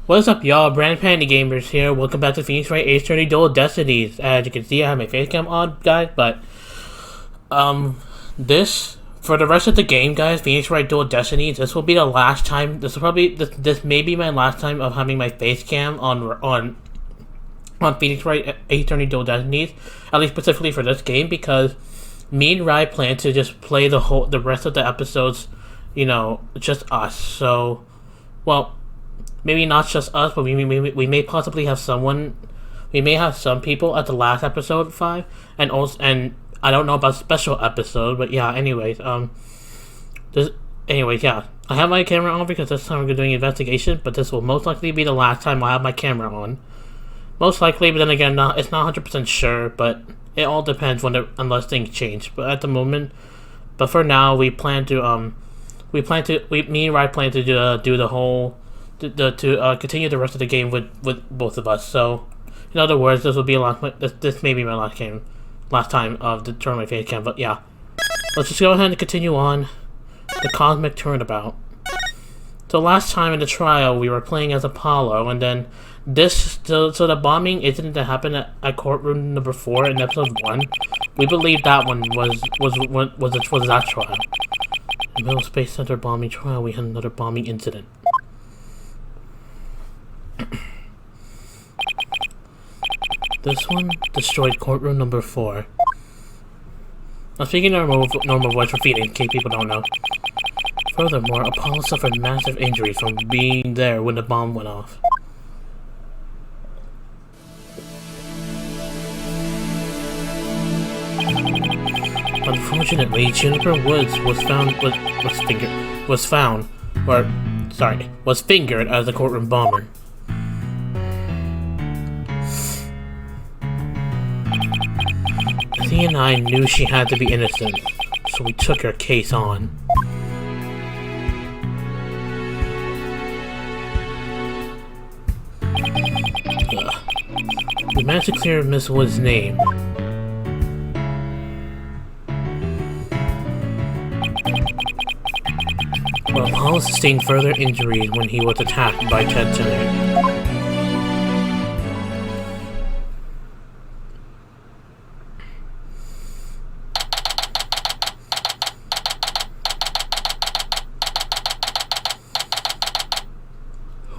What's up, y'all? Brand Panty Gamers here. Welcome back to Phoenix Wright Age Dual Destinies. As you can see, I have my face cam on, guys, but this for the rest of the game, guys. Phoenix Wright Dual Destinies. This will be the last time. This may be my last time of having my face cam on Phoenix Wright Age Dual Destinies. At least specifically for this game, because me and Wright plan to just play the rest of the episodes. You know, just us. So, well. Maybe not just us, but we may possibly have someone. We may have some people at the last episode 5, and I don't know about special episode, but yeah. Anyways, yeah. I have my camera on because this time we're doing investigation, but this will most likely be the last time I have my camera on. Most likely, but then again, it's not 100% sure, but it all depends unless things change. But at the moment, but for now, me and Wright plan to do the whole. To continue the rest of the game with both of us. So, in other words, this will be this may be my last time of the turn my face cam. But yeah, let's just go ahead and continue on the cosmic turnabout. So last time in the trial, we were playing as Apollo, and then so the bombing incident that happened at courtroom number 4 in episode 1. We believe that one was that trial. In the Middle Space Center bombing trial, we had another bombing incident. This one destroyed courtroom number 4. I'm speaking normal voice for feeding, in case people don't know. Furthermore, Apollo suffered massive injuries from being there when the bomb went off. Unfortunately, Juniper Woods was fingered as the courtroom bomber. He and I knew she had to be innocent, so we took her case on. We managed to clear Miss Wood's name. But Apollo sustained further injuries when he was attacked by Ted Turner.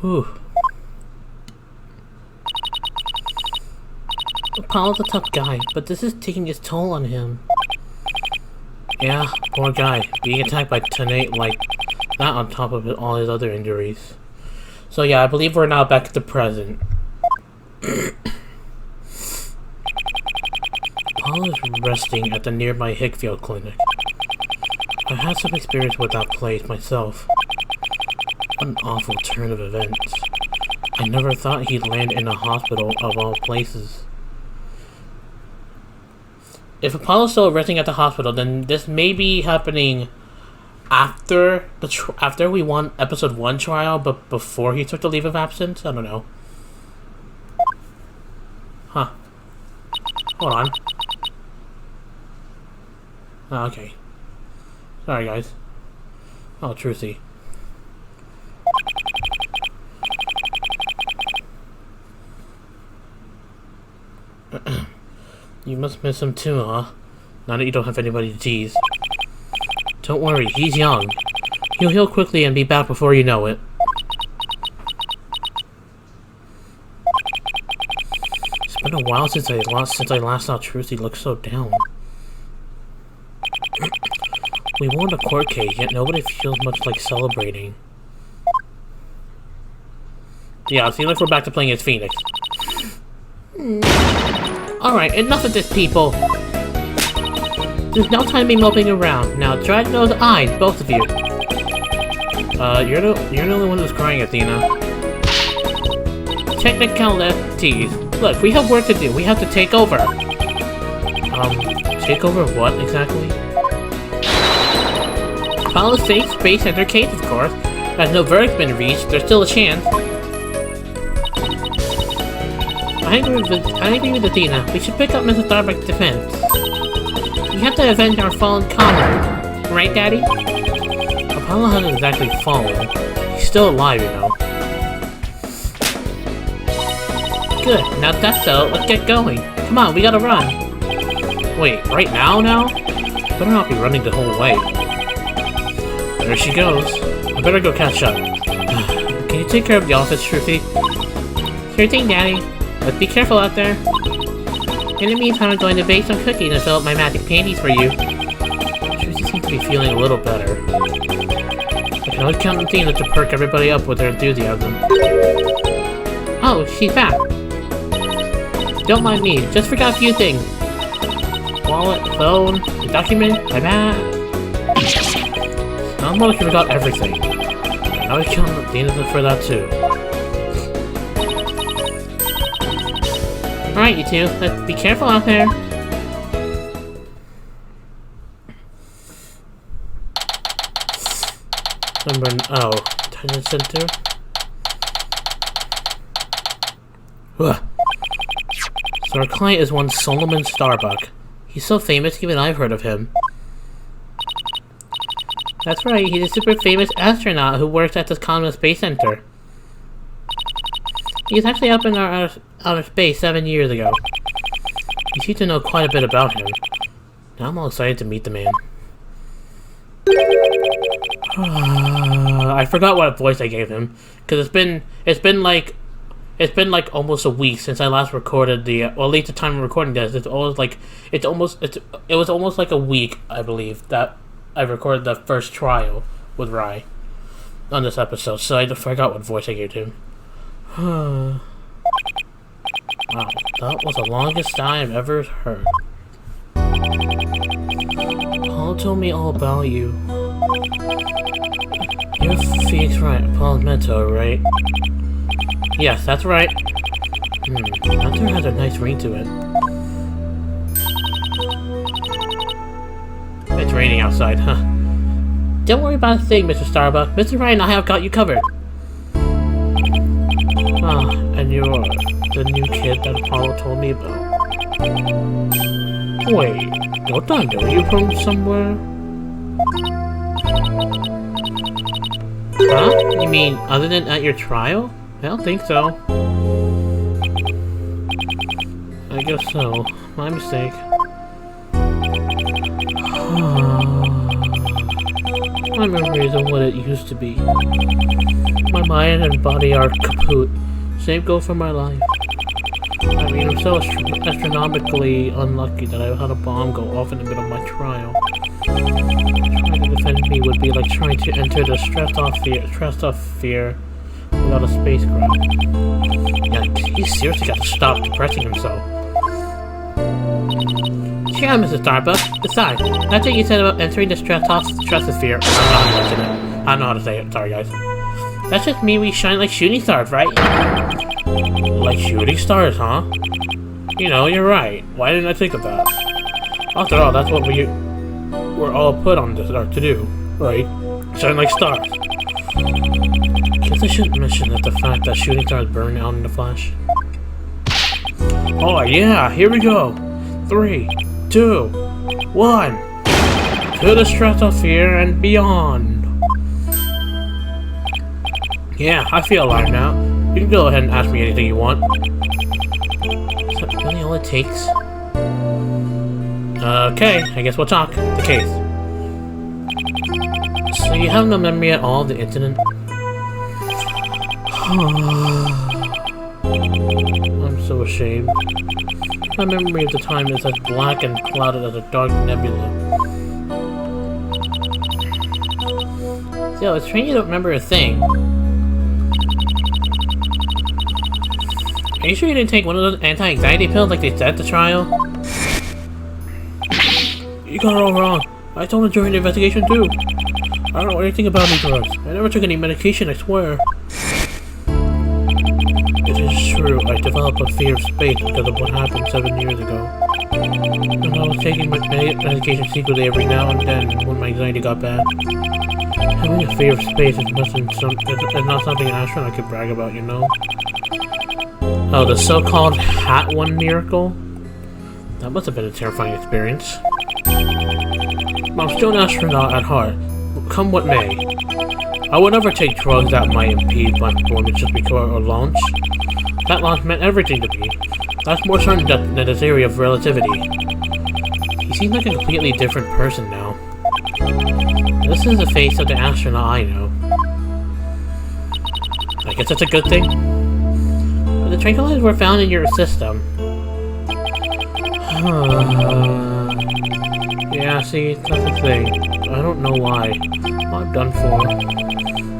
Whew. Apollo's a tough guy, but this is taking its toll on him. Yeah, poor guy, being attacked by Tenate like that on top of all his other injuries. So yeah, I believe we're now back to the present. Apollo is resting at the nearby Hickfield Clinic. I had some experience with that place myself. What an awful turn of events. I never thought he'd land in a hospital of all places. If Apollo's still resting at the hospital, then this may be happening after we won episode 1 trial, but before he took the leave of absence? I don't know. Huh. Hold on. Oh, okay. Sorry, guys. Oh, Trucy. You must miss him too, huh? Now that you don't have anybody to tease. Don't worry, he's young. He'll heal quickly and be back before you know it. It's been a while since I last saw Trucy look so down. We won a court case, yet nobody feels much like celebrating. Yeah, it seems like we're back to playing as Phoenix. Alright, enough of this, people! There's no time to be moping around. Now drag those eyes, both of you. You're the only one who's crying, Athena. Technicalities. Look, we have work to do. We have to take over. Take over what, exactly? Follow safe space center case, of course. As no verdict's been reached, there's still a chance. I agree with Athena. We should pick up Mrs. Starbuck's defense. We have to avenge our fallen comrade. Right, Daddy? Apollo hasn't exactly fallen. He's still alive, you know. Good, now that's settled, let's get going. Come on, we gotta run. Wait, right now? Better not be running the whole way. There she goes. I better go catch up. Can you take care of the office, Shruti? Sure thing, Daddy. But be careful out there. In the meantime, I'm going to bake some cookies and fill up my magic panties for you. Shruti seems to be feeling a little better. I can always count on Dina to perk everybody up with their enthusiasm. Oh, she's back. Don't mind me, just forgot a few things. Wallet, phone, document, my bag. Sounds like you forgot everything. I can always count on Dina for that too. Alright, you two, let's be careful out there. Attendance center. Ugh. So our client is one Solomon Starbuck. He's so famous, even I've heard of him. That's right, he's a super famous astronaut who works at the Cosmo Space Center. He was actually up in our outer space 7 years ago. You seem to know quite a bit about him. Now I'm all excited to meet the man. I forgot what voice I gave him, because it's been like almost a week since I last recorded the well, at least the time of recording this. It was almost like a week, I believe, that I recorded the first trial with Wright on this episode, so I forgot what voice I gave him. Wow, that was the longest I've ever heard. Paul told me all about you. You're Phoenix Wright, Paul's mentor, right? Yes, that's right. That door has a nice ring to it. It's raining outside, huh? Don't worry about a thing, Mr. Starbuck. Mr. Wright and I have got you covered. Ah, and you're the new kid that Apollo told me about. Wait, don't I know you from somewhere? Huh? You mean other than at your trial? I don't think so. I guess so. My mistake. My memory isn't what it used to be. My mind and body are kaput. Same goes for my life. I mean, I'm so astronomically unlucky that I had a bomb go off in the middle of my trial. Trying to defend me would be like trying to enter the stratosphere without a spacecraft. Yeah, he seriously got to stop depressing himself. Yeah, Mrs. Starbuck. Besides, that's what you said about entering the stratosphere. I don't know how to say it. Sorry, guys. That's just mean we shine like shooting stars, right? Like shooting stars, huh? You know, you're right. Why didn't I think of that? After all, that's what we're all put on this earth to do, right? Shine like stars. Guess I shouldn't mention that the fact that shooting stars burn out in the flash. Oh yeah, here we go. 3, 2, 1. To the stratosphere and beyond. Yeah, I feel alive now. You can go ahead and ask me anything you want. Is that really all it takes? Okay, I guess we'll talk. The case. So you have no memory at all of the incident? I'm so ashamed. My memory of the time is as black and clouded as a dark nebula. So, it's strange you don't remember a thing. Are you sure you didn't take one of those anti-anxiety pills like they said at the trial? You got it all wrong. I told him during the investigation too. I don't know anything about any drugs. I never took any medication, I swear. It is true, I developed a fear of space because of what happened 7 years ago. And I was taking my medication secretly every now and then when my anxiety got bad. Having a fear of space is not something an astronaut could brag about, you know? Oh, the so-called Hat One miracle? That must have been a terrifying experience. I'm still an astronaut at heart, come what may. I would never take drugs that might impede my performance just before a launch. That lock meant everything to me. That's more certain than the theory of relativity. He seems like a completely different person now. This is the face of the astronaut I know. I guess that's a good thing. But the tranquilizers were found in your system. Yeah, see, that's the thing. I don't know why. I'm done for.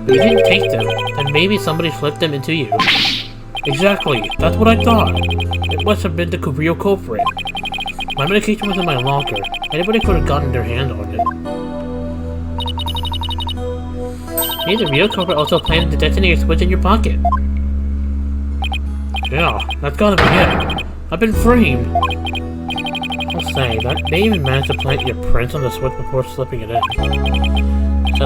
But you didn't take them. Then maybe somebody slipped them into you. Exactly. That's what I thought. It must have been the real culprit. My medication was in my locker. Anybody could have gotten their hand on it. Maybe the real culprit also planted the detonator switch in your pocket. Yeah, that's gotta be it. I've been framed. I'll say, that they even managed to plant your print on the switch before slipping it in. It's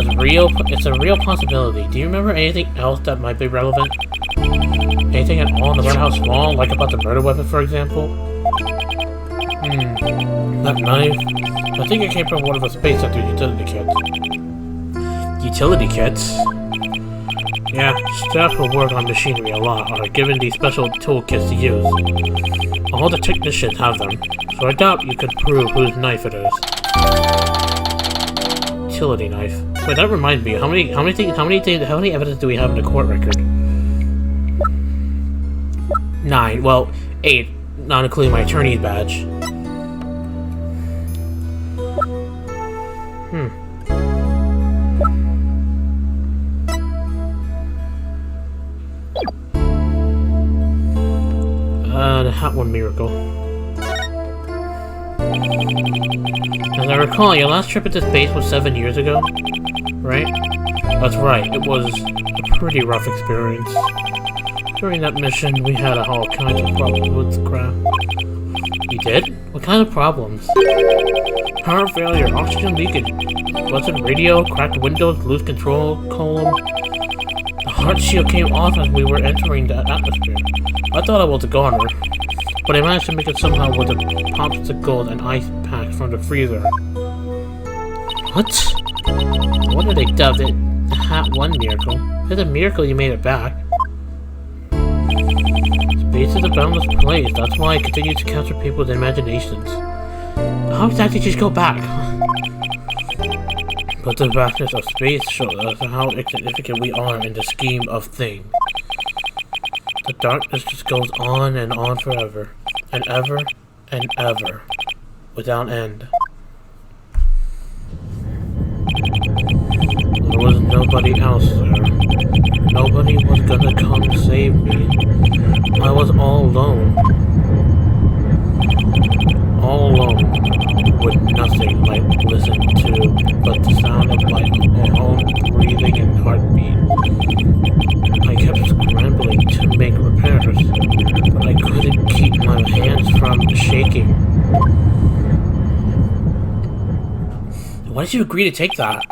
a real possibility. Do you remember anything else that might be relevant? Anything at all, no matter how small, like about the murder weapon, for example? That knife? I think it came from one of the Space Center utility kits. Utility kits? Yeah, staff who work on machinery a lot are given these special toolkits to use. All the technicians have them, so I doubt you could prove whose knife it is. Utility knife. Wait, that reminds me. How many evidence do we have in the court record? 9. Well, 8, not including my attorney's badge. The hat one miracle. As I recall, your last trip into space was 7 years ago, right? That's right, it was a pretty rough experience. During that mission, we had all kinds of problems with the craft. You did? What kind of problems? Power failure, oxygen leakage, busted radio, cracked windows, loose control column. The heart shield came off as we were entering the atmosphere. I thought I was a goner, but I managed to make it somehow with the popsicles and ice packs from the freezer. What? What did they dub it? The hat one miracle? It's a miracle you made it back. Space is a boundless place, that's why I continue to capture people's imaginations. How exactly did you go back? But the vastness of space shows us how insignificant we are in the scheme of things. The darkness just goes on and on forever, and ever, and ever, without end. There was nobody else there. Nobody was gonna come save me. I was all alone. All alone, with nothing I listen to but the sound of my own breathing and heartbeat. I kept scrambling to make repairs, but I couldn't keep my hands from shaking. Why did you agree to take that?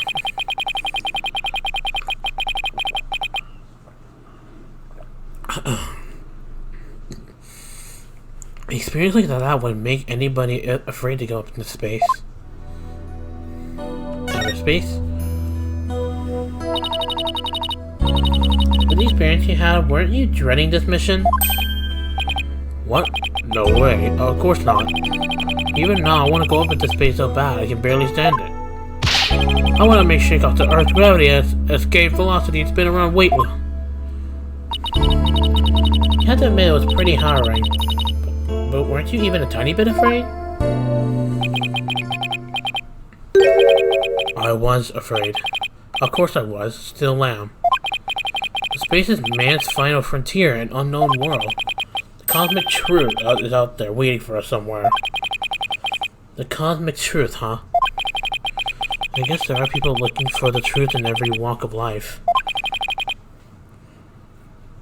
An experience like that would make anybody afraid to go up into space. Outer space? With the experience you had, weren't you dreading this mission? What? No way. Oh, of course not. Even now, I want to go up into space so bad, I can barely stand it. I want to make shake off the Earth's gravity as escape velocity and spin around weightless. You have to admit it was pretty harrowing. But weren't you even a tiny bit afraid? I was afraid. Of course I was. Still am. Space is man's final frontier, an unknown world. The cosmic truth is out there waiting for us somewhere. The cosmic truth, huh? I guess there are people looking for the truth in every walk of life.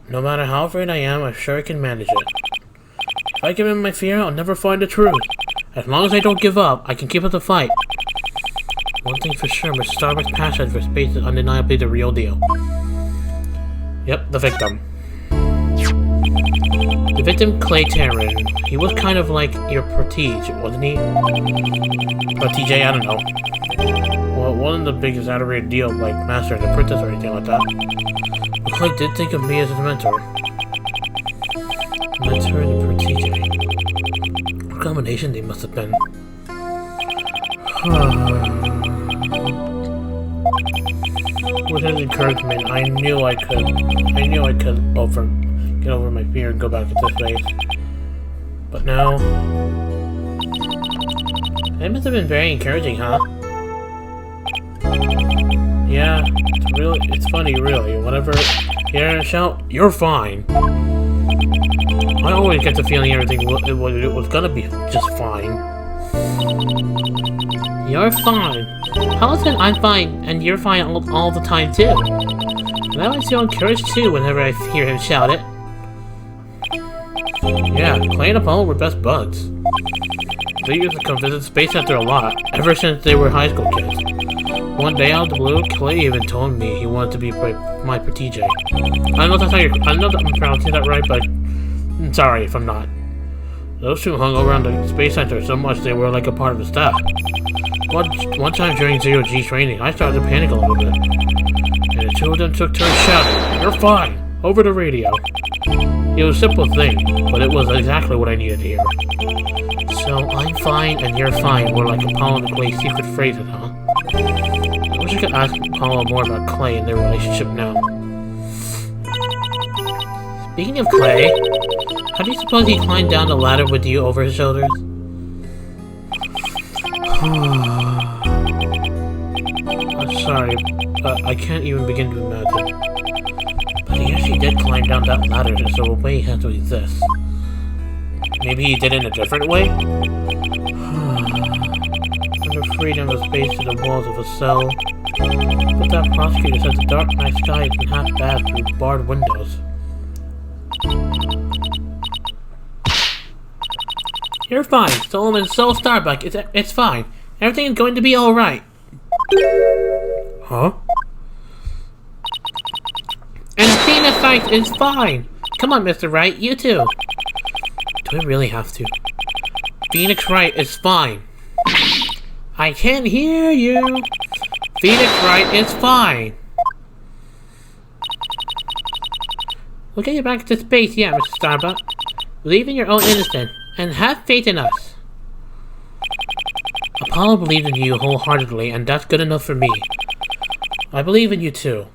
No matter how afraid I am, I'm sure I can manage it. If I give in my fear, I'll never find the truth. As long as I don't give up, I can keep up the fight. One thing for sure, Mr. Starbuck's passion for space is undeniably the real deal. Yep, the victim. The victim, Clay Taryn. He was kind of like your protege, wasn't he? Protege, I don't know. Well, it wasn't the biggest outrageous deal like Master and the Princess or anything like that. But Clay did think of me as his mentor. Mentor and PSYCHE. What combination they must have been. With his encouragement, I knew I could get over my fear and go back to this place. But now, it must have been very encouraging, huh? Yeah, it's funny, really. Whenever you hear a shout, you're fine. I always get the feeling everything was gonna be just fine. You're fine. How is it I'm fine and you're fine all the time too? And I always feel encouraged too whenever I hear him shout it. Yeah, Clay and Apollo were best buds. They used to come visit the Space Center a lot, ever since they were high school kids. One day out of the blue, Clay even told me he wanted to be my PSYCHE. I know that I'm pronouncing that right, but I'm sorry if I'm not. Those two hung around the Space Center so much they were like a part of the staff. One time during Zero-G training, I started to panic a little bit. And the two of them took turns shouting, "You're fine!" over the radio. It was a simple thing, but it was exactly what I needed to hear. So, I'm fine and you're fine were like Apollo and Clay's secret phrases, huh? I wish I could ask Apollo more about Clay and their relationship now. Speaking of Clay, how do you suppose he climbed down the ladder with you over his shoulders? I'm sorry, but I can't even begin to imagine. But he actually did climb down that ladder, so a way has to exist. Maybe he did it in a different way? Under freedom of space to the walls of a cell. But that prosecutor says the dark night sky isn't half bad through barred windows. You're fine, Solomon Soul Starbuck. It's fine. Everything is going to be alright. Huh? And Athena fight is fine. Come on, Mr. Wright, you too. Do I really have to? Phoenix Wright is fine. I can't hear you. Phoenix Wright is fine. We'll get you back to space, yeah, Mr. Starbuck. Believe in your own innocence, and have faith in us. Apollo believed in you wholeheartedly, and that's good enough for me. I believe in you too.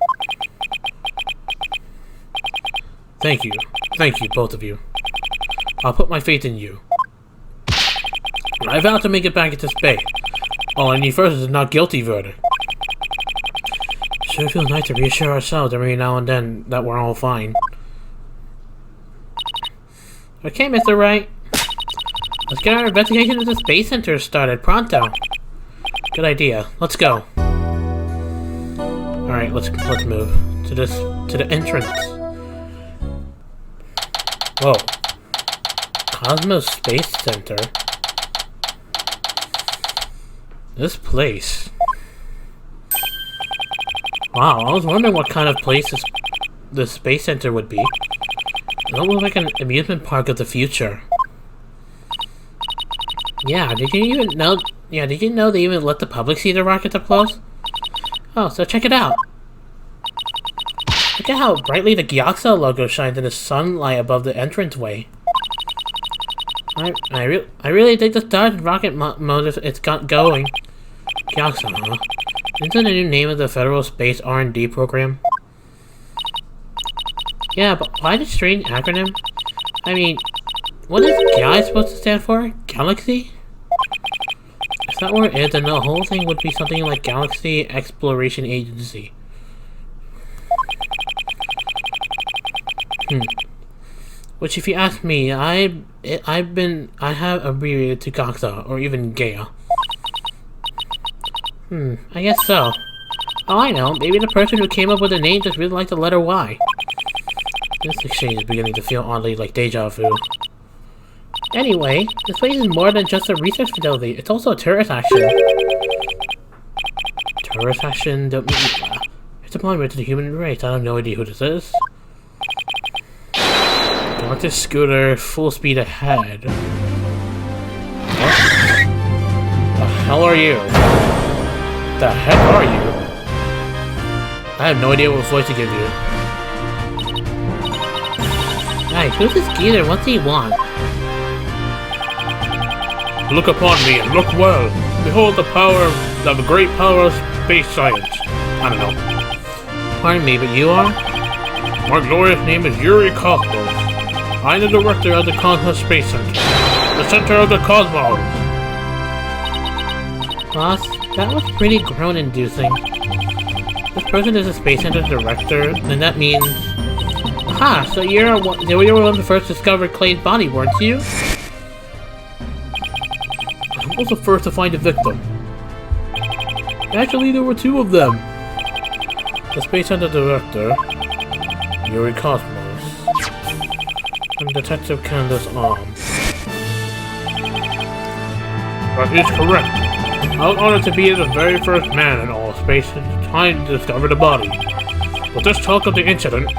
Thank you. Thank you, both of you. I'll put my faith in you. I vow to make it back into space. All I need first is a not guilty verdict. Sure feels nice to reassure ourselves every now and then that we're all fine. Okay, Mr. Wright. Let's get our investigation of the Space Center started pronto. Good idea. Let's go. Alright, let's move to the entrance. Whoa. Cosmo Space Center. This place. Wow, I was wondering what kind of place the Space Center would be. It don't look like an amusement park of the future. Yeah, did you know they even let the public see the rockets up close? Oh, so check it out. Look at how brightly the Gyaxa logo shines in the sunlight above the entranceway. I really think the stars and rocket motors it's got going. Gyaxa, huh? Isn't that the new name of the Federal Space R&D program? Yeah, but why the strange acronym? I mean, what is GAI supposed to stand for? Galaxy? If that were it, then the whole thing would be something like Galaxy Exploration Agency. Which, if you ask me, I have abbreviated to GAXA, or even Gaia. I guess so. Oh, I know. Maybe the person who came up with the name just really liked the letter Y. This exchange is beginning to feel oddly like deja vu. Anyway, this place is more than just a research facility. It's also a tourist attraction. Tourist attraction? Don't make me laugh. It's a monument to the human race. I have no idea who this is. Galactic scooter, full speed ahead. What the hell are you? The heck are you? I have no idea what voice to give you. Hey, who's this geezer? What's he want? Look upon me and look well. Behold the power of the great power of space science. I don't know. Pardon me, but you are? My glorious name is Yuri Kaufman. I'm the director of the Cosmo Space Center. The center of the cosmos. Boss, that was pretty groan-inducing. This person is a Space Center director, and that means... Aha, so you were one of the first to discover Clay's body, weren't you? I was the first to find a victim. Actually, there were two of them. The Space Center director, Yuri Kaufman, and Detective Candace Arm. That is correct. I was honored to be the very first man in all space trying to discover the body. But let's talk of the incident.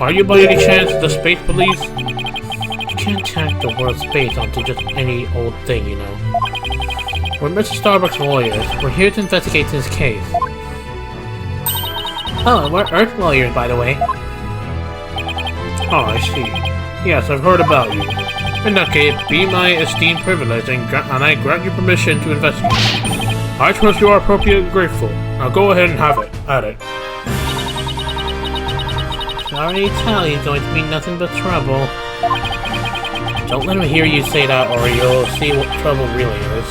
Are you by any chance the space police? You can't tack the word space onto just any old thing, you know. We're Mr. Starbuck's lawyers. We're here to investigate this case. Oh, and we're Earth lawyers, by the way. Oh, I see. Yes, I've heard about you. In that case, be my esteemed privilege and I grant you permission to investigate. I trust you are appropriately grateful. Now go ahead and have it. At it. I already tell he's going to be nothing but trouble. Don't let him hear you say that or you'll see what trouble really is.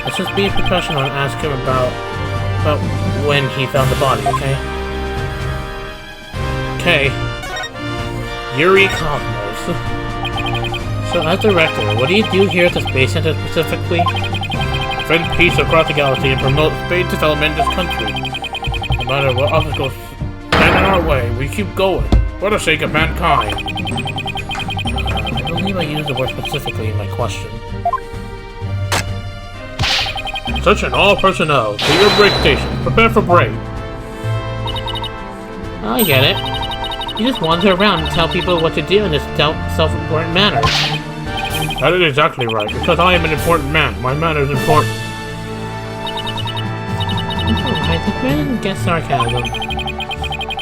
Let's just be professional and ask him about when he found the body, okay? Okay. Yuri Kaufman. So, as director, what do you do here at the Space Center specifically? Defend peace across the galaxy and promote space development in this country. No matter what obstacles stand in our way, we keep going, for the sake of mankind. I believe I used the word specifically in my question. Attention all personnel, to your break station. Prepare for break. I get it. You just wander around and tell people what to do in this self-important manner. That is exactly right, because I am an important man. My manner is important. I didn't get sarcasm.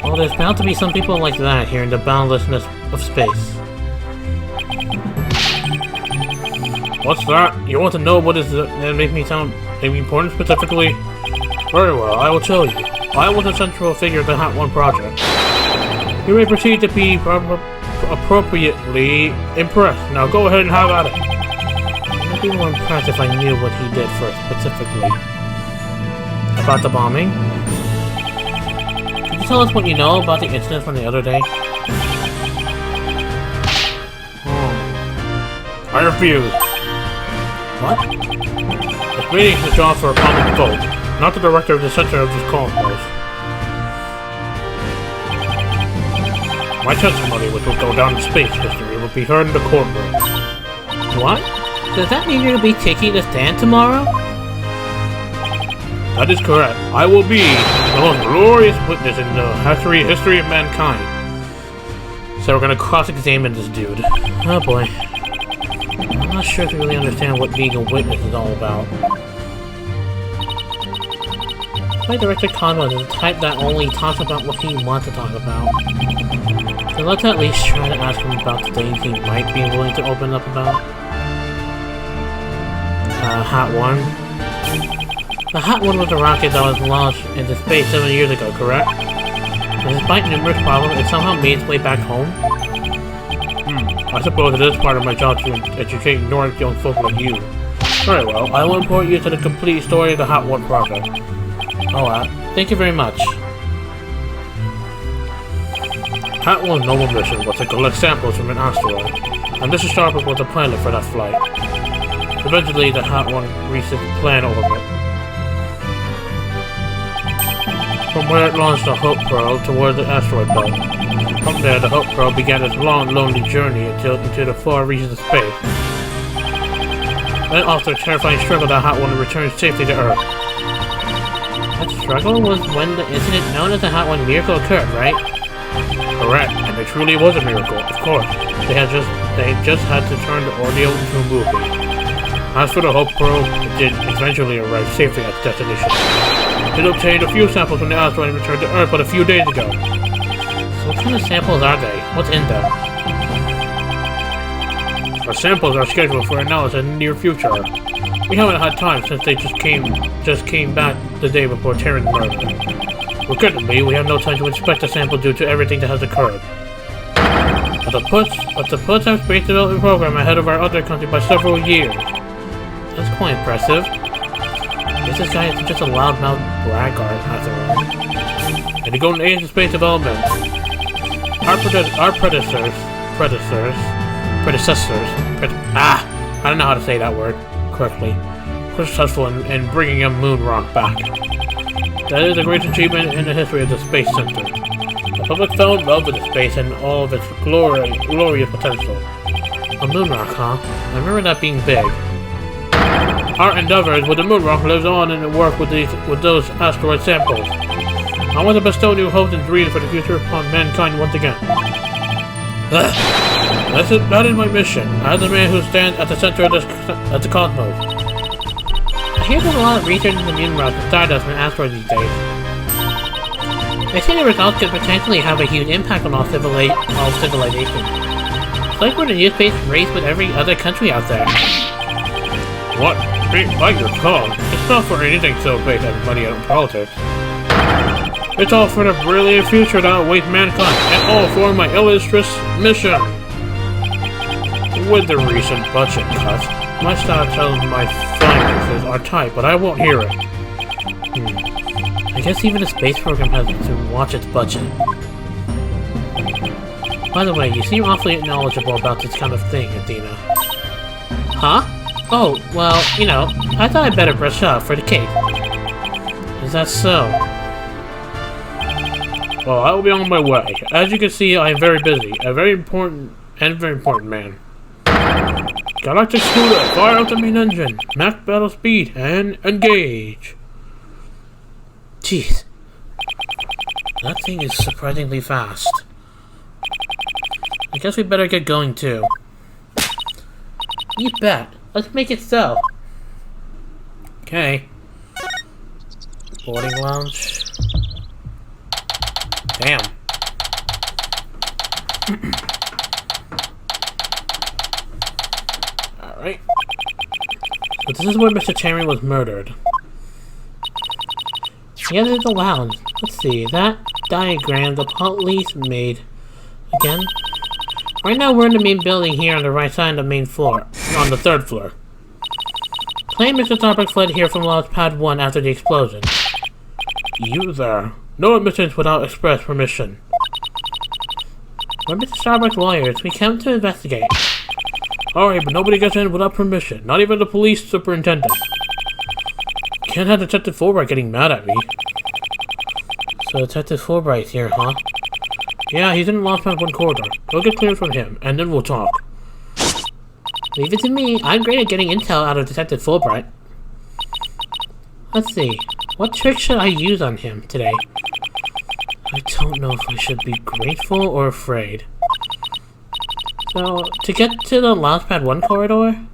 Well, there's bound to be some people like that here in the boundlessness of space. What's that? You want to know what is that make me sound important specifically? Very well, I will tell you. I was a central figure of the Hat 1 project. You may proceed to be appropriately impressed. Now go ahead and have at it. I'd be more impressed if I knew what he did first, specifically. About the bombing? Could you tell us what you know about the incident from the other day? I refuse. What? This meeting is drawn for a common vote, not the director of the center of this cosmos. My testimony, which will go down in space history, will be heard in the courtroom. What? Does that mean you're going to be taking the stand tomorrow? That is correct. I will be the most glorious witness in the history of mankind. So we're going to cross-examine this dude. Oh boy. I'm not sure if you really understand what being a witness is all about. My director Cosmo is the type that only talks about what he wants to talk about. So let's at least try to ask him about the things he might be willing to open up about. Hat 1. The Hat 1 was a rocket that was launched into space 7 years ago, correct? And despite numerous problems, it somehow made its way back home? I suppose it is part of my job to educate ignorant young folk like you. Very well, I will import you to the complete story of the Hat 1 project. Oh, thank you very much. Hat 1's noble mission was to collect samples from an asteroid, and Mr. Starbuck was the pilot for that flight. Eventually, the Hat 1 reached its planned orbit. From where it launched the Hope Probe towards the asteroid belt. From there, the Hope Probe began its long, lonely journey into the far reaches of space. Then, after a terrifying struggle, the Hat 1 returned safely to Earth. That struggle was when the incident known as the Hat 1 miracle occurred, right? Correct, and it truly was a miracle, of course. They just had to turn the ordeal into a movie. As for the Hope Probe, it did eventually arrive safely at its destination. It obtained a few samples from the asteroid and returned to Earth but a few days ago. So what kind of samples are they? What's in them? Our samples are scheduled for analysis in the near future. We haven't had time since they just came back the day before Terran's murder. Regrettably, we have no time to inspect the sample due to everything that has occurred. But the puts our space development program ahead of our other country by several years. That's quite impressive. I guess this guy is just a loudmouth braggart after all. In the golden age of space development, our predecessors, I don't know how to say that word correctly. were successful in bringing a moon rock back. That is a great achievement in the history of the Space Center. The public fell in love with the space and all of its glorious potential. A moon rock, huh? I remember that being big. Our endeavors with the moon rock lives on in the work with those asteroid samples. I want to bestow new hopes and dreams for the future upon mankind once again. That is my mission, as the man who stands at the center of the cosmos. I hear there's a lot of research in the moon rock and stardust and asteroids these days. They say the results could potentially have a huge impact on all civilization. It's like we're in a new space race with every other country out there. What? Bite your tongue. It's not for anything so big as money and politics. It's all for the brilliant future that awaits mankind, and all for my illustrious mission. With the recent budget cuts, my style tells my finances are tight, but I won't hear it. I guess even the space program has to watch its budget. By the way, you seem awfully knowledgeable about this kind of thing, Athena. Huh? Oh, well, you know, I thought I'd better brush up for the cake. Is that so? Well, I will be on my way. As you can see, I am very busy. A very important man. Galactic Scooter, fire out the main engine. Max battle speed, and engage. Jeez. That thing is surprisingly fast. I guess we better get going too. You bet. Let's make it so. Okay. Boarding lounge. Damn. Alright. So this is where Mr. Terry was murdered. Yeah, there's a lounge. Let's see. That diagram the police made. Again? Right now we're in the main building here on the right side of the main floor. On the third floor. Claim Mr. Starbuck fled here from Launch Pad 1 after the explosion. You there. No admittance without express permission. We're Mr. Starbuck's lawyers. We came to investigate. Alright, but nobody gets in without permission. Not even the police superintendent. Can't have Detective Fulbright getting mad at me. So Detective Fulbright's here, huh? Yeah, he's in the Launch Pad 1 corridor. Go get clearance from him, and then we'll talk. Leave it to me. I'm great at getting intel out of Detective Fulbright. Let's see. What trick should I use on him today? I don't know if I should be grateful or afraid. So, to get to the Launchpad 1 corridor,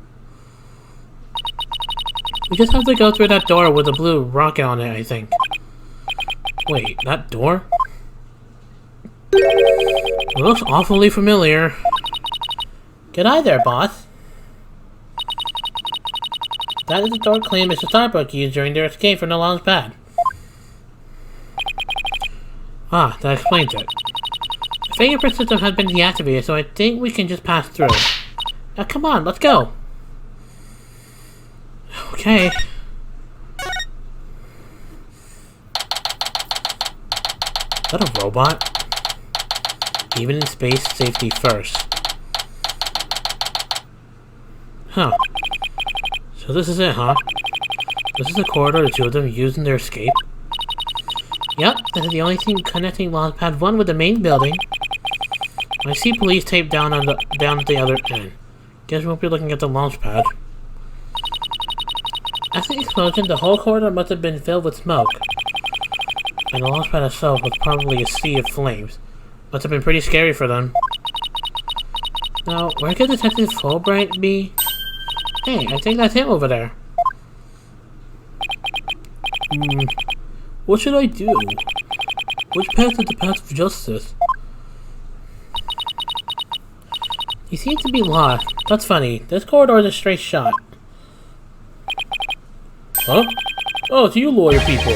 we just have to go through that door with a blue rocket on it, I think. Wait, that door? It looks awfully familiar. G'day there, boss. That is the door claim Mr. Starbuck used during their escape from the launch pad. Ah, that explains it. The fingerprint system has been deactivated, so I think we can just pass through. Now come on, let's go! Okay. Is that a robot? Even in space, safety first. Huh. So this is it, huh? This is the corridor the two of them used in their escape? Yep, this is the only thing connecting Launchpad 1 with the main building. I see police tape down at the other end. Guess we won't be looking at the launch pad. After the explosion, the whole corridor must have been filled with smoke. And the launch pad itself was probably a sea of flames. Must have been pretty scary for them. Now, where could Detective Fulbright be? Hey, I think that's him over there. What should I do? Which path is the path of justice? He seems to be lost. That's funny. This corridor is a straight shot. Huh? Oh, it's you lawyer people.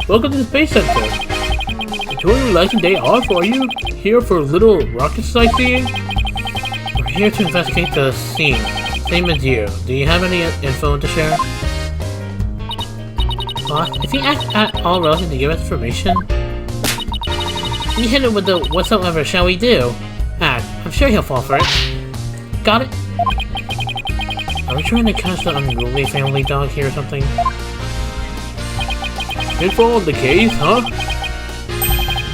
Welcome to the Space Center. Enjoy your relaxing day off, or are you here for a little rocket sightseeing? We're here to investigate the scene. Same as you. Do you have any info to share? Is he at all relevant to give us information? We hit it with the whatsoever shall we do? I'm sure he'll fall for it. Got it? Are we trying to catch the unruly family dog here or something? Info on the case, huh?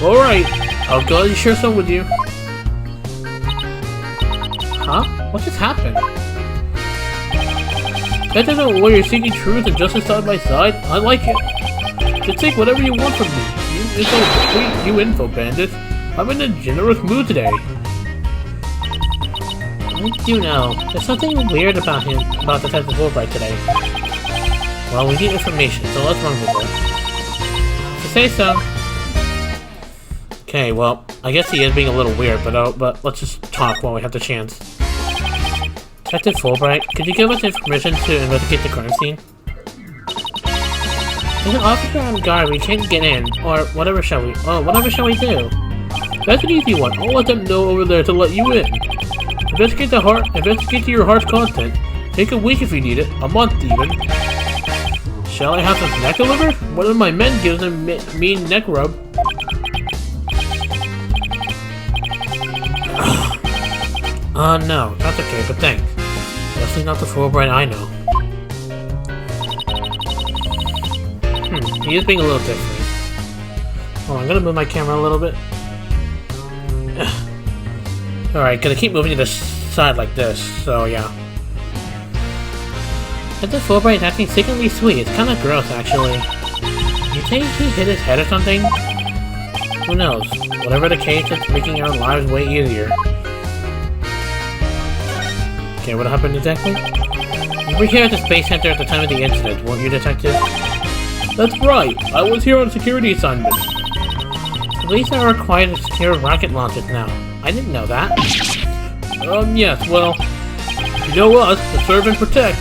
Alright, I'll gladly share some with you. Huh? What just happened? That isn't where you're seeking truth and justice side by side. I like it. Just take whatever you want from me. You info bandit. I'm in a generous mood today. I do know. There's something weird about him, about Detective Wright today. Well, we need information, so let's run with it. To say so. Okay, well, I guess he is being a little weird, but let's just talk while we have the chance. Detective Fulbright, could you give us information to investigate the crime scene? There's an officer on guard, we can't get in, or whatever shall we do? That's an easy one. I'll let them know over there to let you in. Investigate to your heart's content. Take a week if you need it, a month even. Shall I have some snack delivered? One of my men gives a mean neck rub. No, that's okay, but thanks. Definitely not the Fulbright I know. He is being a little different. Hold on, I'm gonna move my camera a little bit. Alright, gonna keep moving to the side like this, so yeah. The Fulbright is acting secretly sweet. It's kinda gross, actually. You think he hit his head or something? Who knows? Whatever the case, it's making our lives way easier. Okay, what happened exactly? You were here at the Space Center at the time of the incident, weren't you, Detective? That's right! I was here on security assignment. Police are required to secure rocket launchers now. I didn't know that. Yes, well... You know us, to serve and protect.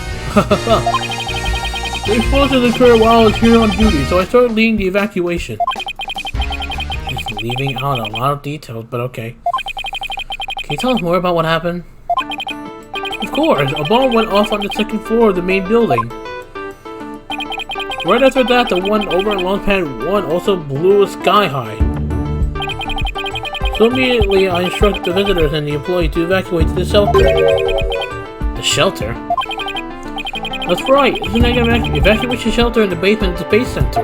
The explosion occurred while I was here on duty, so I started leading the evacuation. He's leaving out a lot of details, but okay. Can you tell us more about what happened? Of course, a bomb went off on the second floor of the main building. Right after that, the one over at Launch Pad 1 also blew sky high. So immediately, I instructed the visitors and the employee to evacuate to the shelter. The shelter? That's right, it's an evacuation shelter in the basement of the Space Center.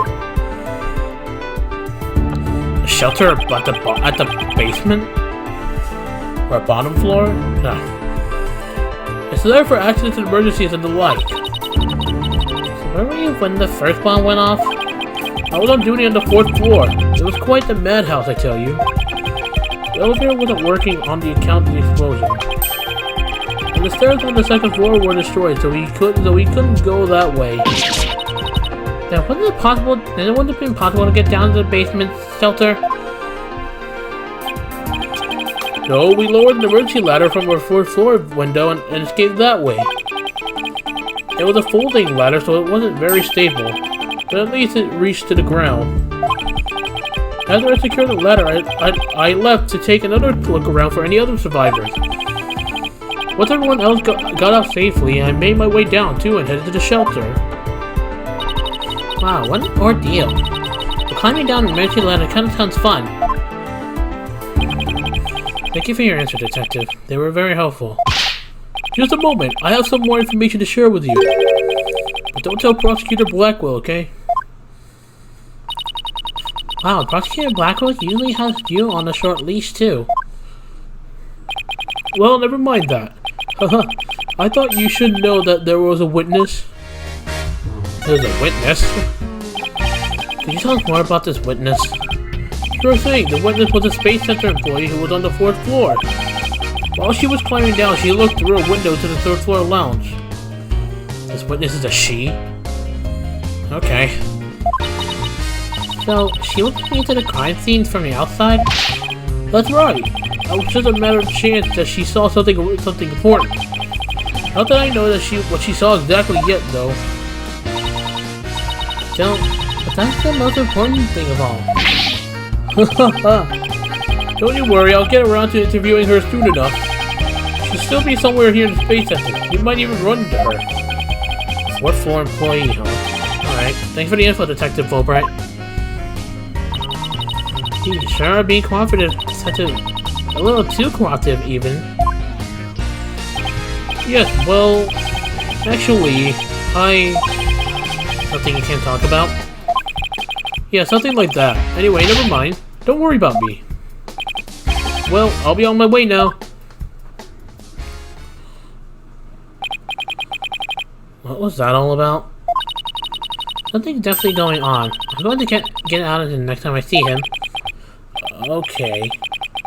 A shelter at the basement? Or a bottom floor? No. It's there for accidents and emergencies and the like. Where were you when the first bomb went off? I was on duty on the 4th floor. It was quite the madhouse, I tell you. The elevator wasn't working on the account of the explosion. And the stairs on the 2nd floor were destroyed, so we couldn't go that way. Then wouldn't it have been possible to get down to the basement shelter? No, we lowered an emergency ladder from our 4th floor window and escaped that way. It was a folding ladder, so it wasn't very stable, but at least it reached to the ground. After I secured the ladder, I left to take another look around for any other survivors. Once everyone else got out safely, I made my way down too and headed to the shelter. Wow, what an ordeal. But climbing down an emergency ladder kind of sounds fun. Thank you for your answer, Detective. They were very helpful. Just a moment, I have some more information to share with you. But don't tell Prosecutor Blackwell, okay? Wow, Prosecutor Blackwell usually has you on a short leash, too. Well, never mind that. Haha, I thought you should know that there was a witness. There's a witness? Could you tell us more about this witness? Sure thing, the witness was a Space Center employee who was on the 4th floor. While she was climbing down, she looked through a window to the 3rd floor lounge. This witness is a she? Okay. So, she looked into the crime scenes from the outside? That's right. it was just a matter of chance that she saw something important. Not that I know that what she saw exactly yet, though. But that's the most important thing of all. Don't you worry, I'll get around to interviewing her soon enough. She'll still be somewhere here in the Space Center. You might even run into her. 4th floor employee, huh? Alright, thanks for the info, Detective Fulbright. You sure are being cooperative. A little too cooperative, even. Yes, well, actually, something you can't talk about? Yeah, something like that. Anyway, never mind. Don't worry about me. Well, I'll be on my way now. What was that all about? Something's definitely going on. I'm going to get out of it next time I see him. Okay.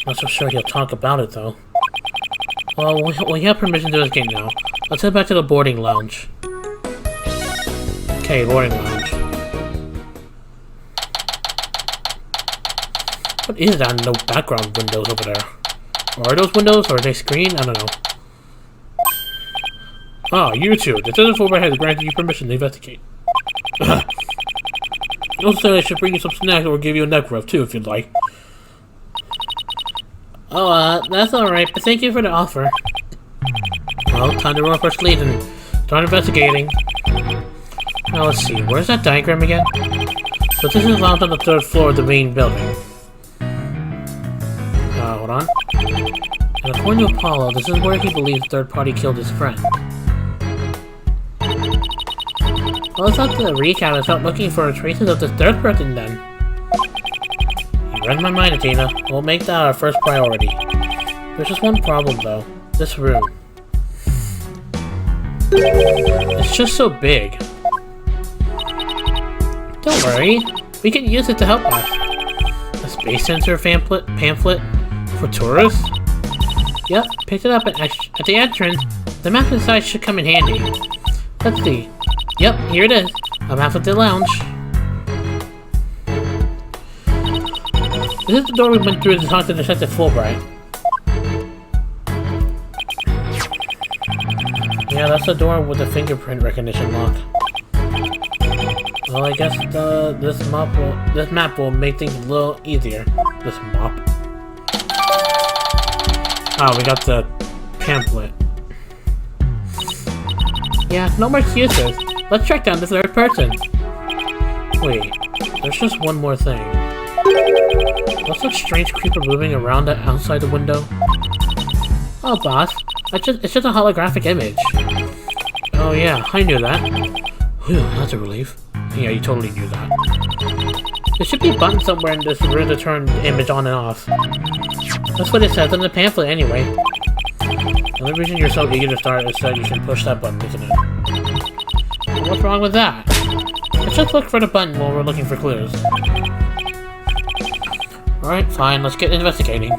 Not so sure he'll talk about it, though. Well, we have permission to escape now. Let's head back to the boarding lounge. Okay, boarding lounge. What is that? No background windows over there. Or are those windows, or are they screen? I don't know. Ah, you two. The Detective Fulbright has granted you permission to investigate. You also said I should bring you some snacks or give you a neck rub too, if you'd like. Oh, that's alright, but thank you for the offer. Well, time to roll up our sleeves and start investigating. Now let's see, where's that diagram again? So this is lounge on the 3rd floor of the main building. Hold on. And according to Apollo, this is where he believes the third party killed his friend. Well, it's not the recap, it's not looking for traces of the third person then. You read my mind, Athena. We'll make that our first priority. There's just one problem, though. This room. It's just so big. Don't worry. We can use it to help us. A space sensor pamphlet for tourists? Yep, picked it up at the entrance. The map inside should come in handy. Let's see. Yep, here it is. A map of the lounge. This is the door we went through to talk to Detective Fulbright. Yeah, that's the door with the fingerprint recognition lock. Well, I guess this map will make things a little easier. This mop. Ah, we got the pamphlet. Yeah, no more excuses. Let's track down the third person. Wait, there's just one more thing. What's that strange creeper moving around outside the window? Oh, boss. It's just a holographic image. Oh yeah, I knew that. Whew, that's a relief. Yeah, you totally knew that. There should be a button somewhere in this room to turn the image on and off. That's what it says in the pamphlet anyway. The only reason you're so eager to start is that you can push that button, isn't it? Well, what's wrong with that? Let's just look for the button while we're looking for clues. Alright, fine, let's get investigating.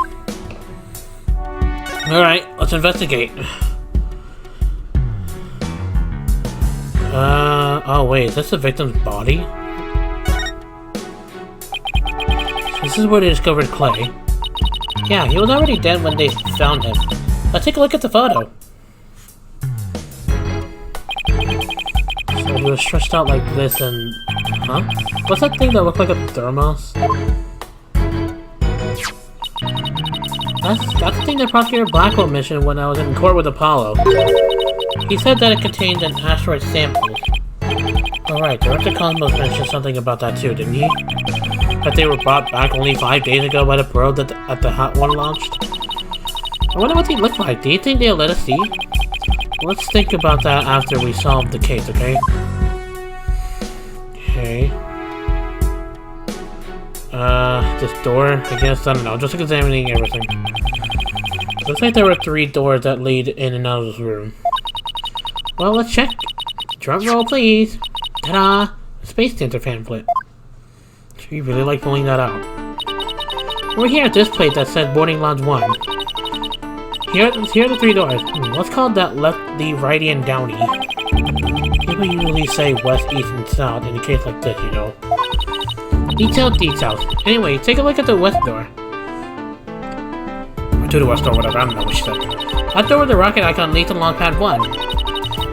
Alright, let's investigate. Oh wait, is this the victim's body? This is where they discovered Clay. Yeah, he was already dead when they found him. Let's take a look at the photo. So he was stretched out like this and... Huh? What's that thing that looked like a thermos? That's the thing that Prosecutor Blackwell mentioned when I was in court with Apollo. He said that it contained an asteroid sample. Alright, Director Cosmo mentioned something about that too, didn't he? That they were brought back only 5 days ago by the probe at the Hot One launched? I wonder what they look like. Do you think they'll let us see? Let's think about that after we solve the case, okay? Okay. This door, I guess, I don't know, just examining everything. Looks like there were 3 doors that lead in and out of this room. Well, let's check. Drum roll, please. Ta-da! Space Center pamphlet. You really like pulling that out. We're here at this place that says Boarding Lounge 1. Here are the 3 doors. Let's call that lefty, righty, and downy. People usually say west, east, and south in a case like this, you know. Details. Anyway, take a look at the west door. We're two-door store, whatever, I don't know what she said. That door with the rocket icon leads to launch pad 1.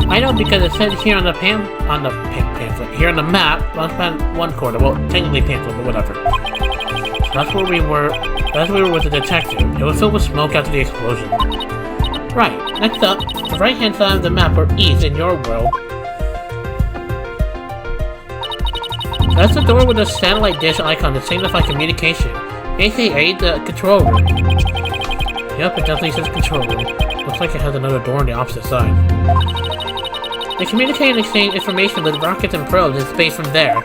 I know because it says here on the pamphlet, here on the map, launch pad 1 corner. Well, technically pamphlet, but whatever. So that's where we were with the detective. It was filled with smoke after the explosion. Right, next up, the right-hand side of the map, or east in your world. That's the door with the satellite dish icon to signify communication, aka the control room. Yep, it definitely says control room. Looks like it has another door on the opposite side. They communicate and exchange information with rockets and probes in space from there.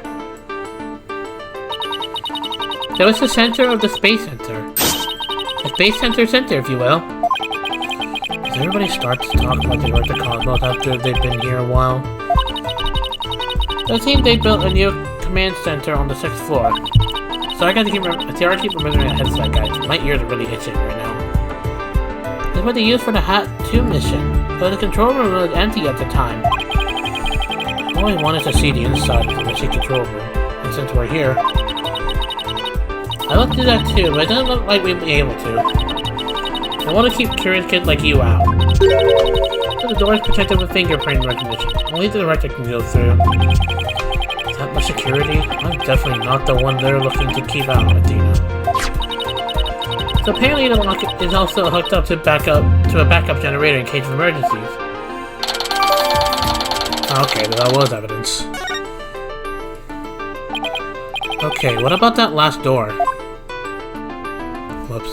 So it's the center of the Space Center. The Space Center, if you will. Does everybody start to talk like they work the Cosmos after they've been here a while? It seems they built a new command center on the 6th floor. So I gotta keep remembering that headset, guys. My ears are really itching right now. That's what they used for the Hat 2 mission, but the control room was empty at the time. I only wanted to see the inside of the machine control room, and since we're here, I looked through that too, but it doesn't look like we'd be able to. I want to keep curious kids like you out. So the door is protected with fingerprint recognition. Only the director can go through. Is that much security? I'm definitely not the one they're looking to keep out, Athena. So apparently the lock is also hooked up to a backup generator in case of emergencies. Okay, that was evidence. Okay, what about that last door? Whoops.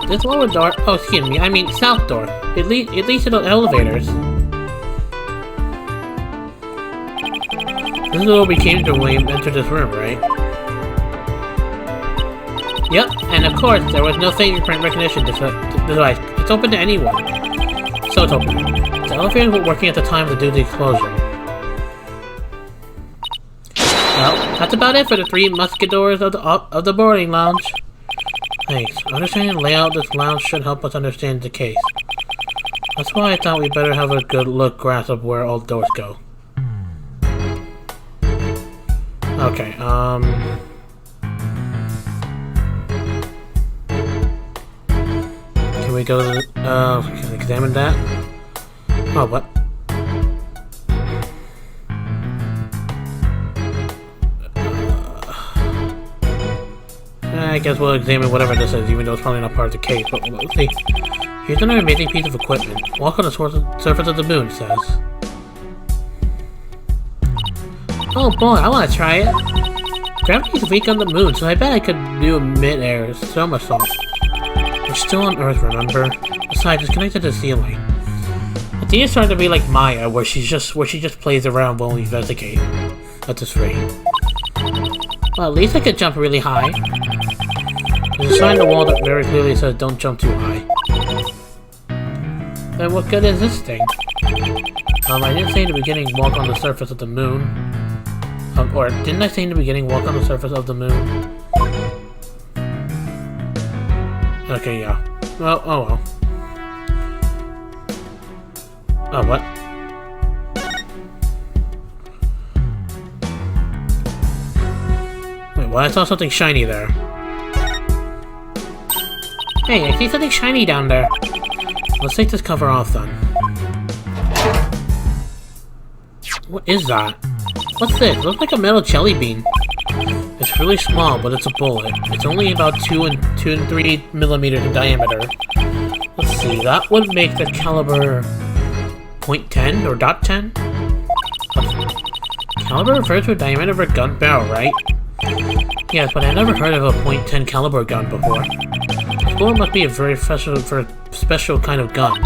This lower door, oh excuse me, I mean south door. It leads to the elevators. This is where we came to when we entered this room, right? Yep, and of course, there was no fingerprint recognition device. It's open to anyone. So it's open. The elevators were working at the time to do the explosion. Well, that's about it for the 3 musketeers of the boarding lounge. Thanks. Understanding the layout of this lounge should help us understand the case. That's why I thought we better have a good grasp of where all doors go. Okay, can we go to the, can we examine that? Oh, what? I guess we'll examine whatever this is, even though it's probably not part of the case, but we'll see. Here's another amazing piece of equipment. Walk on the surface of the moon, it says. Oh boy, I want to try it. Gravity's weak on the moon, so I bet I could do a mid-air somersault. We're still on Earth, remember? Besides, it's connected to the ceiling. Athena's starting to be like Maya, where she just plays around while we investigate. At this rate. Well, at least I could jump really high. There's a sign on the wall that very clearly says don't jump too high. Then what good is this thing? I didn't say in the beginning walk on the surface of the moon. Or didn't I say in the beginning walk on the surface of the moon? Okay, yeah. Well, oh well. Oh, what? Wait, well, I saw something shiny there. Hey, I see something shiny down there. Let's take this cover off then. What is that? What's this? It looks like a metal jelly bean. It's really small, but it's a bullet. It's only about 2 and 3 millimeters in diameter. Let's see, that would make the caliber .10 or .10? Caliber refers to a diameter of a gun barrel, right? Yes, but I never heard of a .10 caliber gun before. This bullet must be a very special kind of gun.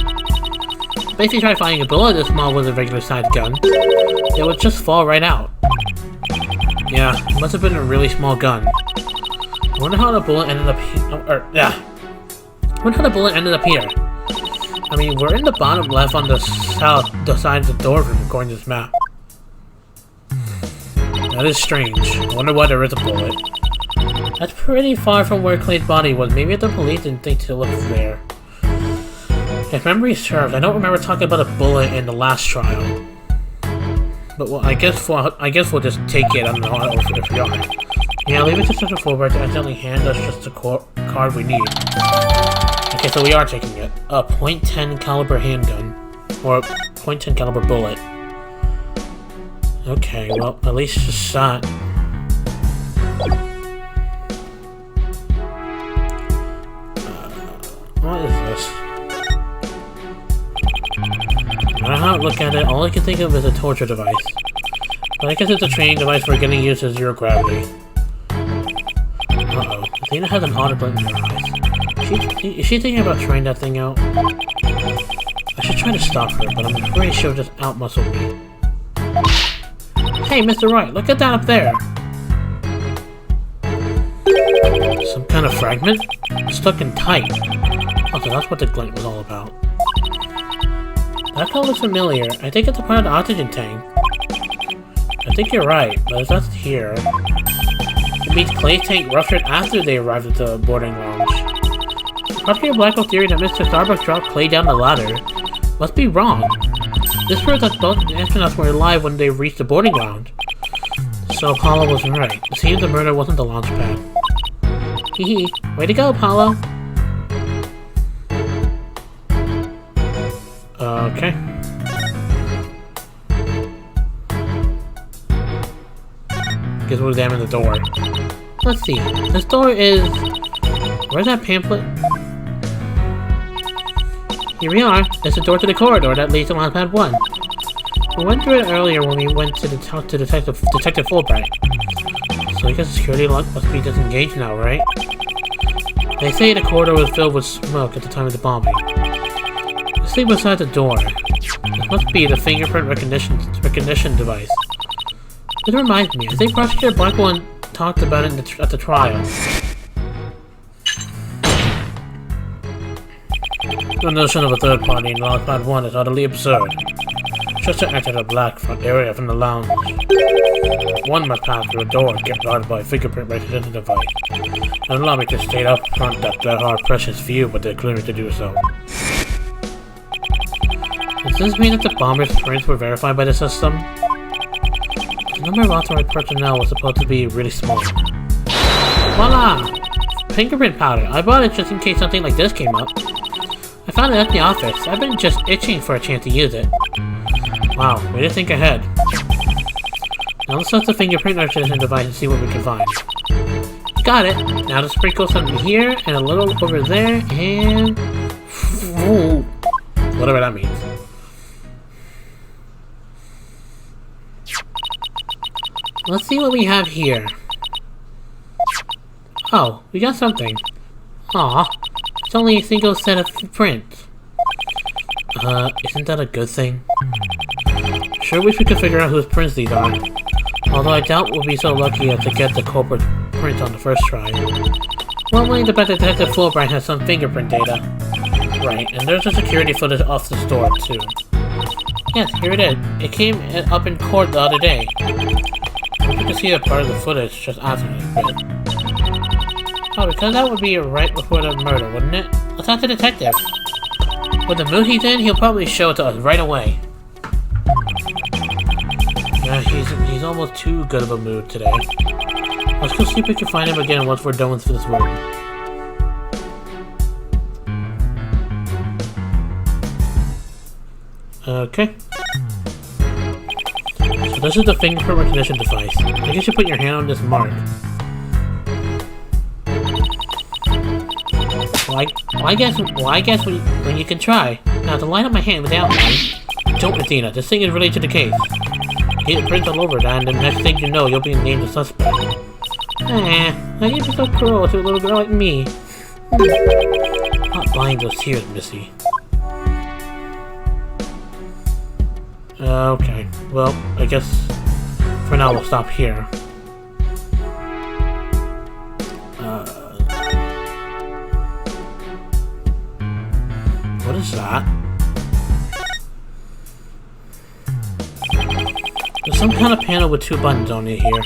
Basically, try finding a bullet this small with a regular sized gun. It would just fall right out. Yeah, it must have been a really small gun. I wonder how the bullet ended up here. I wonder how the bullet ended up here. I mean, we're in the bottom left on the side of the door room according to this map. That is strange. I wonder why there is a bullet. That's pretty far from where Clay's body was. Maybe the police didn't think to look there. If memory serves, I don't remember talking about a bullet in the last trial. But well, I guess we'll just take it. I don't know if we are. Yeah, leave it to such a forward to accidentally hand us just a card we need. Okay, so we are taking it. A .10 caliber handgun. Or .10 caliber bullet. Okay, well, at least it's a shot. What is this? No matter how I look at it, all I can think of is a torture device. But I guess it's a training device for getting used to zero gravity. Uh-oh. Athena has an autoglint in her eyes. Is she thinking about trying that thing out? I should try to stop her, but I'm afraid she'll just outmuscle me. Hey, Mr. Wright, look at that up there! Some kind of fragment? Stuck in tight. Okay, that's what the glint was all about. That color looks familiar. I think it's a part of the oxygen tank. I think you're right, but if that's here... It means Clay's tank ruptured after they arrived at the boarding lounge. Part of your black hole theory that Mr. Starbucks dropped Clay down the ladder must be wrong. This proves that both astronauts were alive when they reached the boarding lounge. So Apollo was right. It seems the murder wasn't the launch pad. Hee. Way to go, Apollo! Okay. Guess we'll examine the door. Let's see. This door is... Where's that pamphlet? Here we are. It's the door to the corridor that leads to launch pad 1. We went through it earlier when we went to talk to Detective Fulbright. So I guess the security lock must be disengaged now, right? They say the corridor was filled with smoke at the time of the bombing. Let's see beside the door. This must be the fingerprint recognition device. It reminds me, I think Prosecutor Blackwell talked about it at the trial. The notion of a third party in Launch Pad 1 is utterly absurd. Just to enter the black front area from the lounge. One must pass through a door and get guarded by a fingerprint recognition device. And allow me to state up front that there are precious few, but they're clearing to do so. Does this mean that the bomber's prints were verified by the system? The number of authorized personnel was supposed to be really small. Voila! Fingerprint powder. I bought it just in case something like this came up. I found it at the office. I've been just itching for a chance to use it. Wow, way to think ahead. Now let's set the fingerprint recognition device and see what we can find. Got it! Now to sprinkle something here, and a little over there, and... Ooh, whatever that means. Let's see what we have here. Oh, we got something. Aw, it's only a single set of prints. Isn't that a good thing? Sure wish we could figure out whose prints these are. Although I doubt we'll be so lucky as to get the culprit's print on the first try. One way to bet Detective Fulbright has some fingerprint data. Right, and there's a security footage off the store, too. Yes, here it is. It came up in court the other day. You can see a part of the footage just after this bit. Oh, because that would be a Wright report of murder, wouldn't it? Let's ask the detective. With the mood he's in, he'll probably show it to us right away. Yeah, he's almost too good of a mood today. Let's go see if we can find him again once we're done with this room. Okay. So this is the fingerprint recognition device. I guess you put your hand on this mark. Well, I guess when you can try. Now to line up my hand with the outline. Don't, Athena. This thing is related to the case. Get prints all over that, and the next thing you know, you'll be named a suspect. How you be so cruel to a little girl like me? Not buying those tears, Missy. Okay. Well, I guess for now we'll stop here. What is that? There's some kind of panel with two buttons on it here.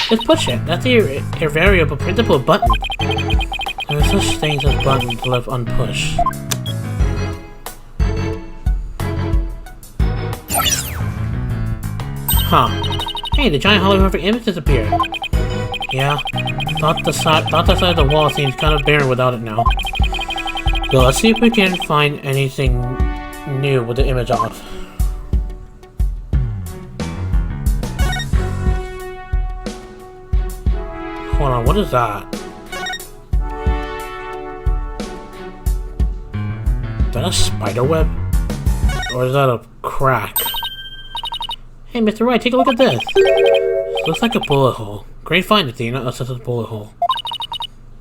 Just push it. That's your variable printable button. There are such things as buttons left unpushed. Huh. Hey, the giant holographic image disappeared. Yeah, Thought the side of the wall seems kind of barren without it now. So let's see if we can find anything new with the image off. Hold on, what is that? Is that a spider web? Or is that a crack? Hey, Mr. Wright, take a look at this. Looks like a bullet hole. Great find, Athena. That's a bullet hole.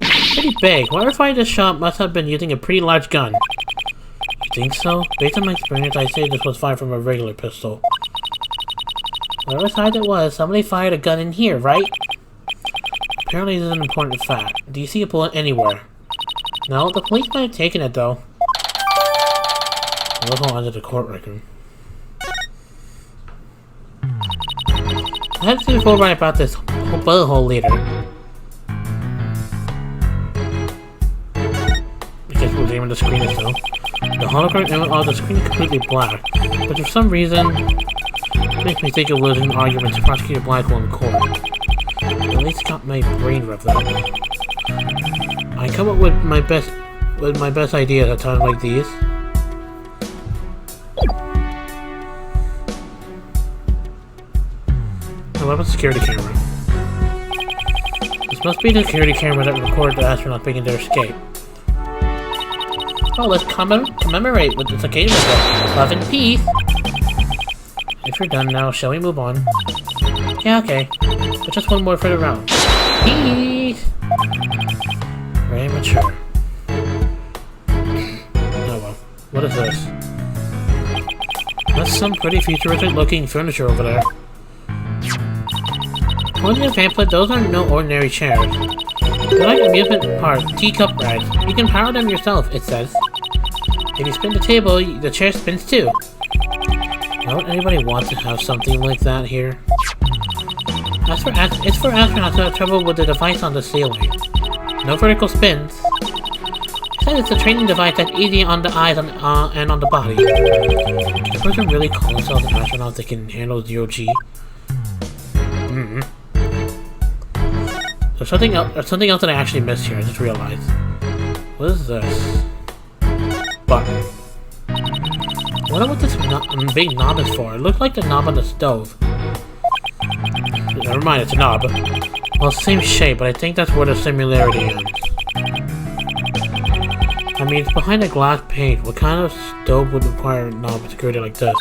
Pretty big. Whoever fired this shot must have been using a pretty large gun. You think so? Based on my experience, I'd say this was fired from a regular pistol. Whatever side it was, somebody fired a gun in here, right? Apparently this is an important fact. Do you see a bullet anywhere? No, the police might have taken it though. I'll go onto the court record. I have to go right about this bullet hole later. I guess we'll aim on the screen as well. The hologram image on the screen is completely black, but for some reason, it makes me think it was an argument to prosecute a black hole in court. At least got my brain revved up. I come up with my best ideas at times like these. What about the security camera? This must be the security camera that recorded the astronauts making their escape. Oh, let's commemorate with this occasion with love and peace. If you're done now, shall we move on? Yeah, okay. But just one more for the round. Peace! Very mature. Oh well. What is this? That's some pretty futuristic looking furniture over there. According to the pamphlet, those are no ordinary chairs. They're like amusement park teacup rides. You can power them yourself, it says. If you spin the table, the chair spins too. Why would anybody want to have something like that here? It's for astronauts who have trouble with the device on the ceiling. No vertical spins. It says it's a training device that's easy on the eyes and on the body. Can a person really call themselves an astronaut that can handle 0G? There's something else that I actually missed here, I just realized. What is this? Button. I wonder what this big knob is for. It looks like the knob on the stove. Never mind, it's a knob. Well, same shape, but I think that's where the similarity ends. I mean, it's behind a glass pane. What kind of stove would require a knob security like this?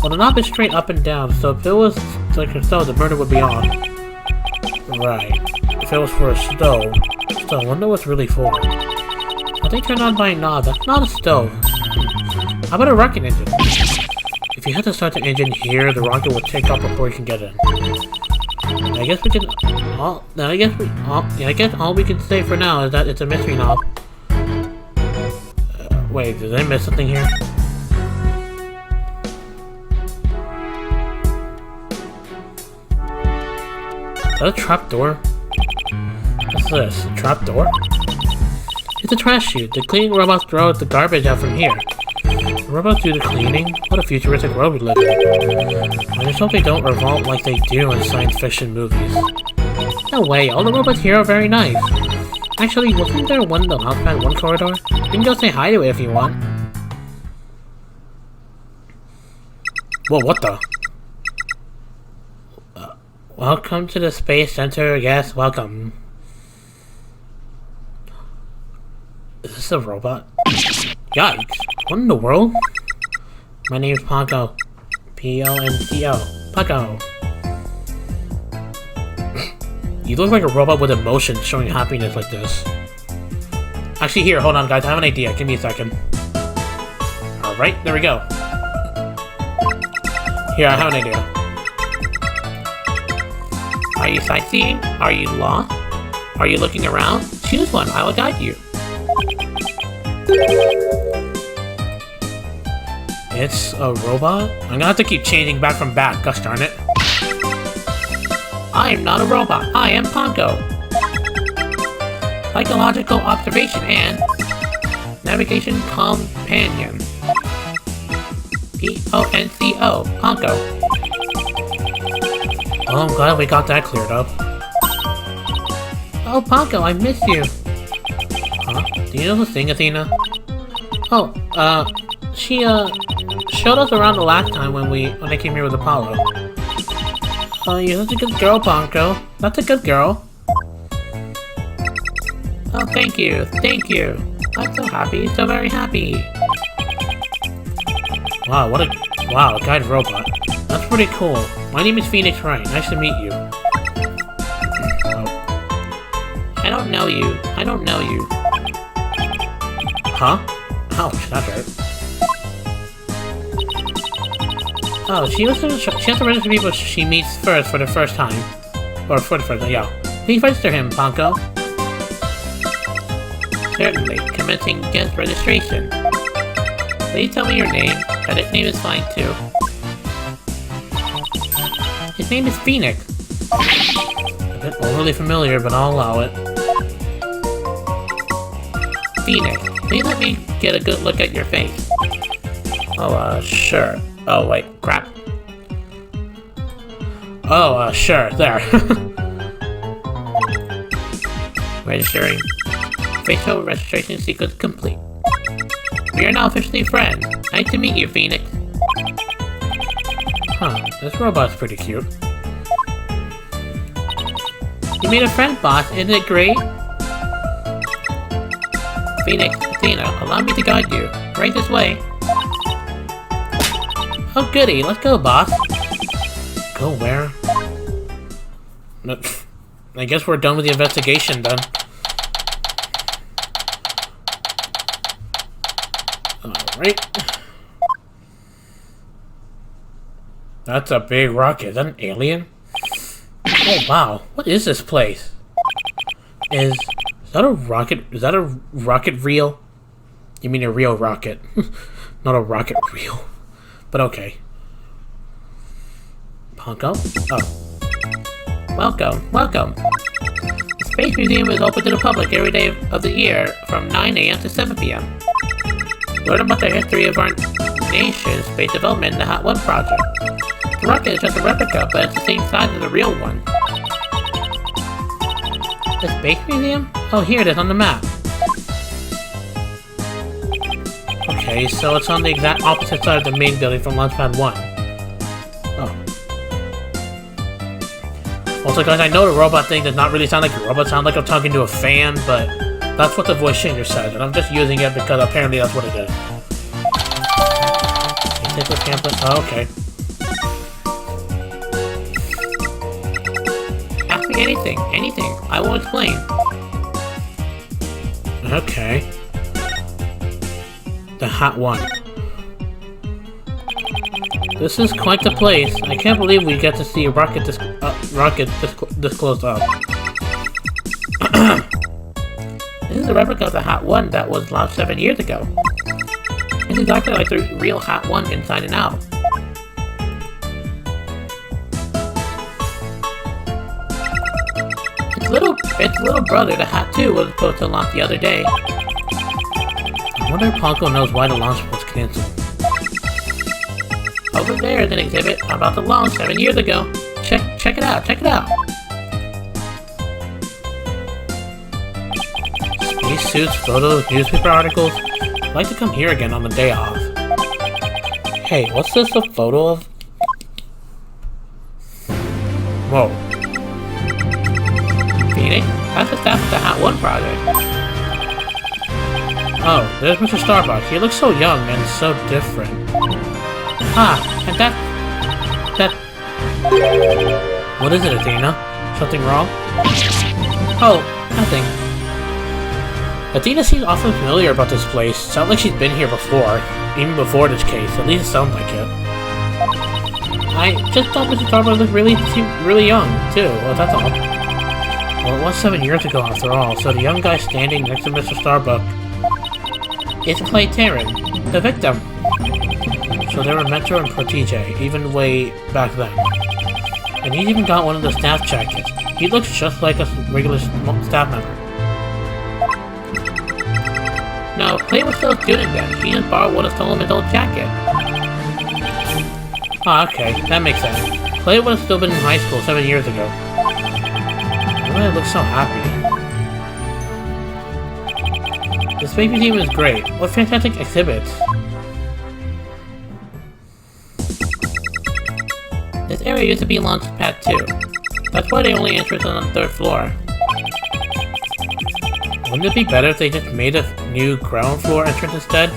Well, the knob is straight up and down, so if it was like a stove, the burner would be on. Right. If it was for a stove, I wonder what's really for. I think turned on by a knob. That's not a stove. How about a rocket engine? If you had to start the engine here, the rocket would take off before you can get in. I guess we can. I guess all we can say for now is that it's a mystery knob. Wait, did I miss something here? Is that a trapdoor? What's this? A trapdoor? It's a trash chute. The cleaning robots throw the garbage out from here. The robots do the cleaning? What a futuristic world we live in. I just hope they don't revolt like they do in science fiction movies. No way, all the robots here are very nice. Actually, wasn't there one in the launch pad 1 corridor? You can go say hi to it if you want. Whoa, what the? Welcome to the Space Center. Yes, welcome. Is this a robot? Yikes. What in the world? My name is Ponko. P-O-N-C-O. Ponko. You look like a robot with emotion showing happiness like this. Actually, here, hold on guys, I have an idea. Give me a second. Alright, there we go. Here, I have an idea. Are you sightseeing? Are you lost? Are you looking around? Choose one, I will guide you. It's a robot? I'm gonna have to keep changing back from back, gosh darn it. I am not a robot, I am Ponko. Psychological observation and navigation companion. P-O-N-C-O, Ponko. Oh, I'm glad we got that cleared up. Oh, Paco, I missed you. Huh? Do you know who sing, Athena? Oh, she, showed us around the last time when I came here with Apollo. Oh, you're such a good girl, Paco. That's a good girl. Oh, thank you. Thank you. I'm so happy. So very happy. Wow, a guide robot. That's pretty cool. My name is Phoenix Wright. Nice to meet you. I don't know you. I don't know you. Huh? Ouch, that hurt. Oh, she has to register people she meets first for the first time. Or for the first time, yeah. Please register him, Panko. Certainly. Commencing guest registration. Please tell me your name. That name is fine, too. His name is Phoenix. A bit overly familiar, but I'll allow it. Phoenix, please let me get a good look at your face. Oh, sure. Oh, wait, crap. Oh, sure, there. Registering. Facial registration sequence complete. We are now officially friends. Nice to meet you, Phoenix. Huh, this robot's pretty cute. You made a friend, boss. Isn't it great? Phoenix, Athena, allow me to guide you. Right this way. Oh goody, let's go, boss. Go where? I guess we're done with the investigation then. Alright. That's a big rocket. Is that an alien? Oh wow, what is this place? Is that a rocket? Is that a rocket reel? You mean a real rocket? Not a rocket reel. But okay. Panko? Oh. Welcome, welcome. The Space Museum is open to the public every day of the year from 9 a.m. to 7 p.m. Learn about the history of our nation's space development in the Hot One project. The rocket is just a replica, but it's the same size as the real one. The Space Museum? Oh, here it is on the map. Okay, so it's on the exact opposite side of the main building from Launchpad 1. Oh. Also, guys, I know the robot thing does not really sound like a robot. It sounds like I'm talking to a fan, but that's what the voice changer says, and I'm just using it because apparently that's what it is. Oh, okay. Ask me anything, anything. I will explain. Okay. The Hot One. This is quite the place. I can't believe we get to see a rocket this close up. This is a replica of the Hot One that was launched 7 years ago. It's exactly like the real Hot One inside and out. Its little brother, the Hot 2, was supposed to launch the other day. I wonder if Panko knows why the launch was cancelled. Over there is an exhibit about the launch 7 years ago. Check it out, check it out. Space suits, photos, newspaper articles. I'd like to come here again on the day off. Hey, what's this a photo of? Whoa. Phoenix, that's the staff of the Hot One project. Oh, there's Mr. Starbuck. He looks so young and so different. Ah, and that... What is it, Athena? Something wrong? Oh, nothing. Athena seems awfully familiar about this place. Sounds like she's been here before. Even before this case. At least it sounds like it. I just thought Mr. Starbuck looked really young, too. Well, that's all. Well, it was 7 years ago after all, so the young guy standing next to Mr. Starbuck is Clay Taryn, the victim. So they were mentor and protege, even way back then. And he's even got one of the staff jackets. He looks just like a regular staff member. No, Clay was still a student then. He just borrowed one of Solomon's old jacket. Ah, okay, that makes sense. Clay would have still been in high school 7 years ago. Why do I look so happy? The Space Museum is great. What fantastic exhibits. This area used to be launch pad 2. That's why they only entered on the 3rd floor. Wouldn't it be better if they just made a new ground floor entrance instead?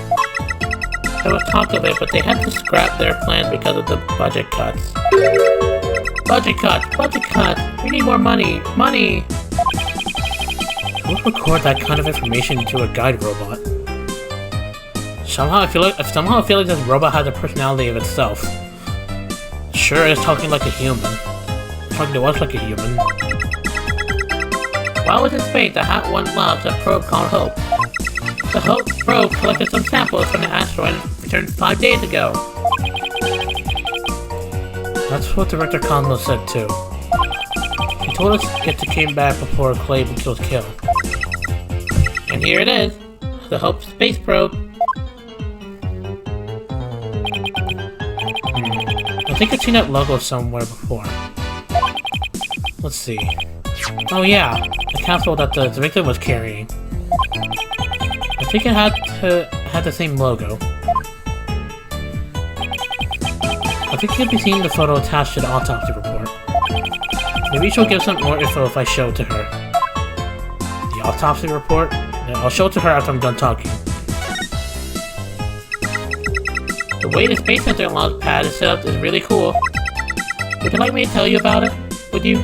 There was talk of it, but they had to scrap their plan because of the budget cuts. Budget cuts! Budget cuts! We need more money! Money! Who would record that kind of information into a guide robot? Somehow I feel like this robot has a personality of itself. It sure is talking like a human. Talking to us like a human. While was in space, the Hat 1 launched a probe called Hope. The Hope probe collected some samples from the asteroid and returned 5 days ago. That's what Director Cosmo said too. He told us it came back before Clay was killed. And here it is, the Hope space probe. I think I've seen that logo somewhere before. Let's see. Oh yeah, the capsule that the victim was carrying. I think it had the same logo. I think you could be seeing the photo attached to the autopsy report. Maybe she'll give some more info if I show it to her. The autopsy report? Yeah, I'll show it to her after I'm done talking. The way the Space Center launch pad is set up is really cool. Would you like me to tell you about it? Would you?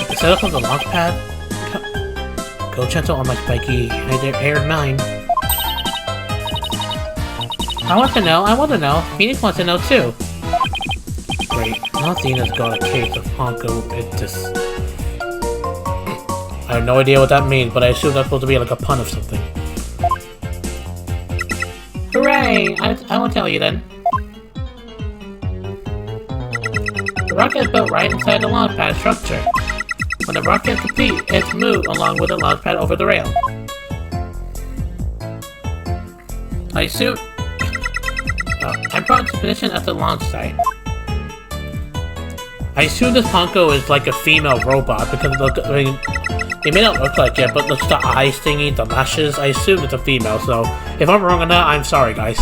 The setup of the launch pad? Go gentle on my spiky Air 9. I want to know. Phoenix wants to know too. Great, now Zena's got a case of Ponko-itis. I have no idea what that means, but I assume that's supposed to be like a pun of something. Hooray! I won't tell you then. The rocket is built right inside the launch pad structure. When the rocket is complete, it's moved along with the launch pad over the rail. I assume... I'm brought into position at the launch site. I assume this Ponko is like a female robot because it may not look like it, but look, the eyes thingy, the lashes, I assume it's a female, so if I'm wrong on that, I'm sorry guys.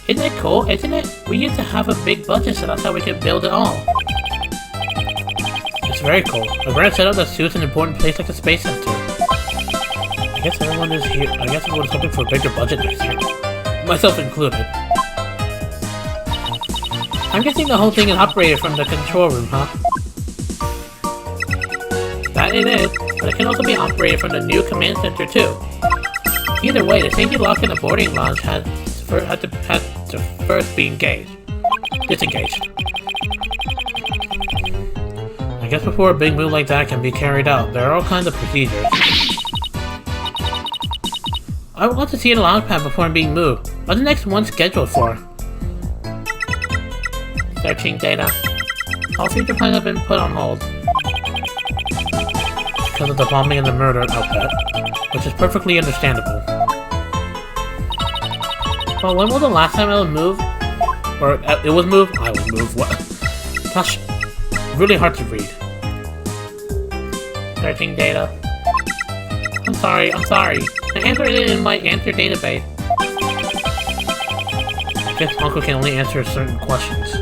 Isn't it cool, isn't it? We used to have a big budget, so that's how we could build it all. It's very cool. A grand setup that suits an important place like the Space Center. I guess everyone is here. I guess everyone's hoping for a bigger budget next year. Myself included. I'm guessing the whole thing is operated from the control room, huh? That it is, but it can also be operated from the new command center too. Either way, the safety lock in the boarding lounge had to first be disengaged. I guess before a big move like that can be carried out, there are all kinds of procedures. I would want to see the launch pad before being moved. What's the next one scheduled for? Searching data. All future plans have been put on hold. Because of the bombing and the murder outlet, which is perfectly understandable. Well, when was the last time it was moved? Or it was moved? I was moved. What? Gosh, really hard to read. Searching data. I'm sorry. I entered it in my answer database. I guess Uncle can only answer certain questions.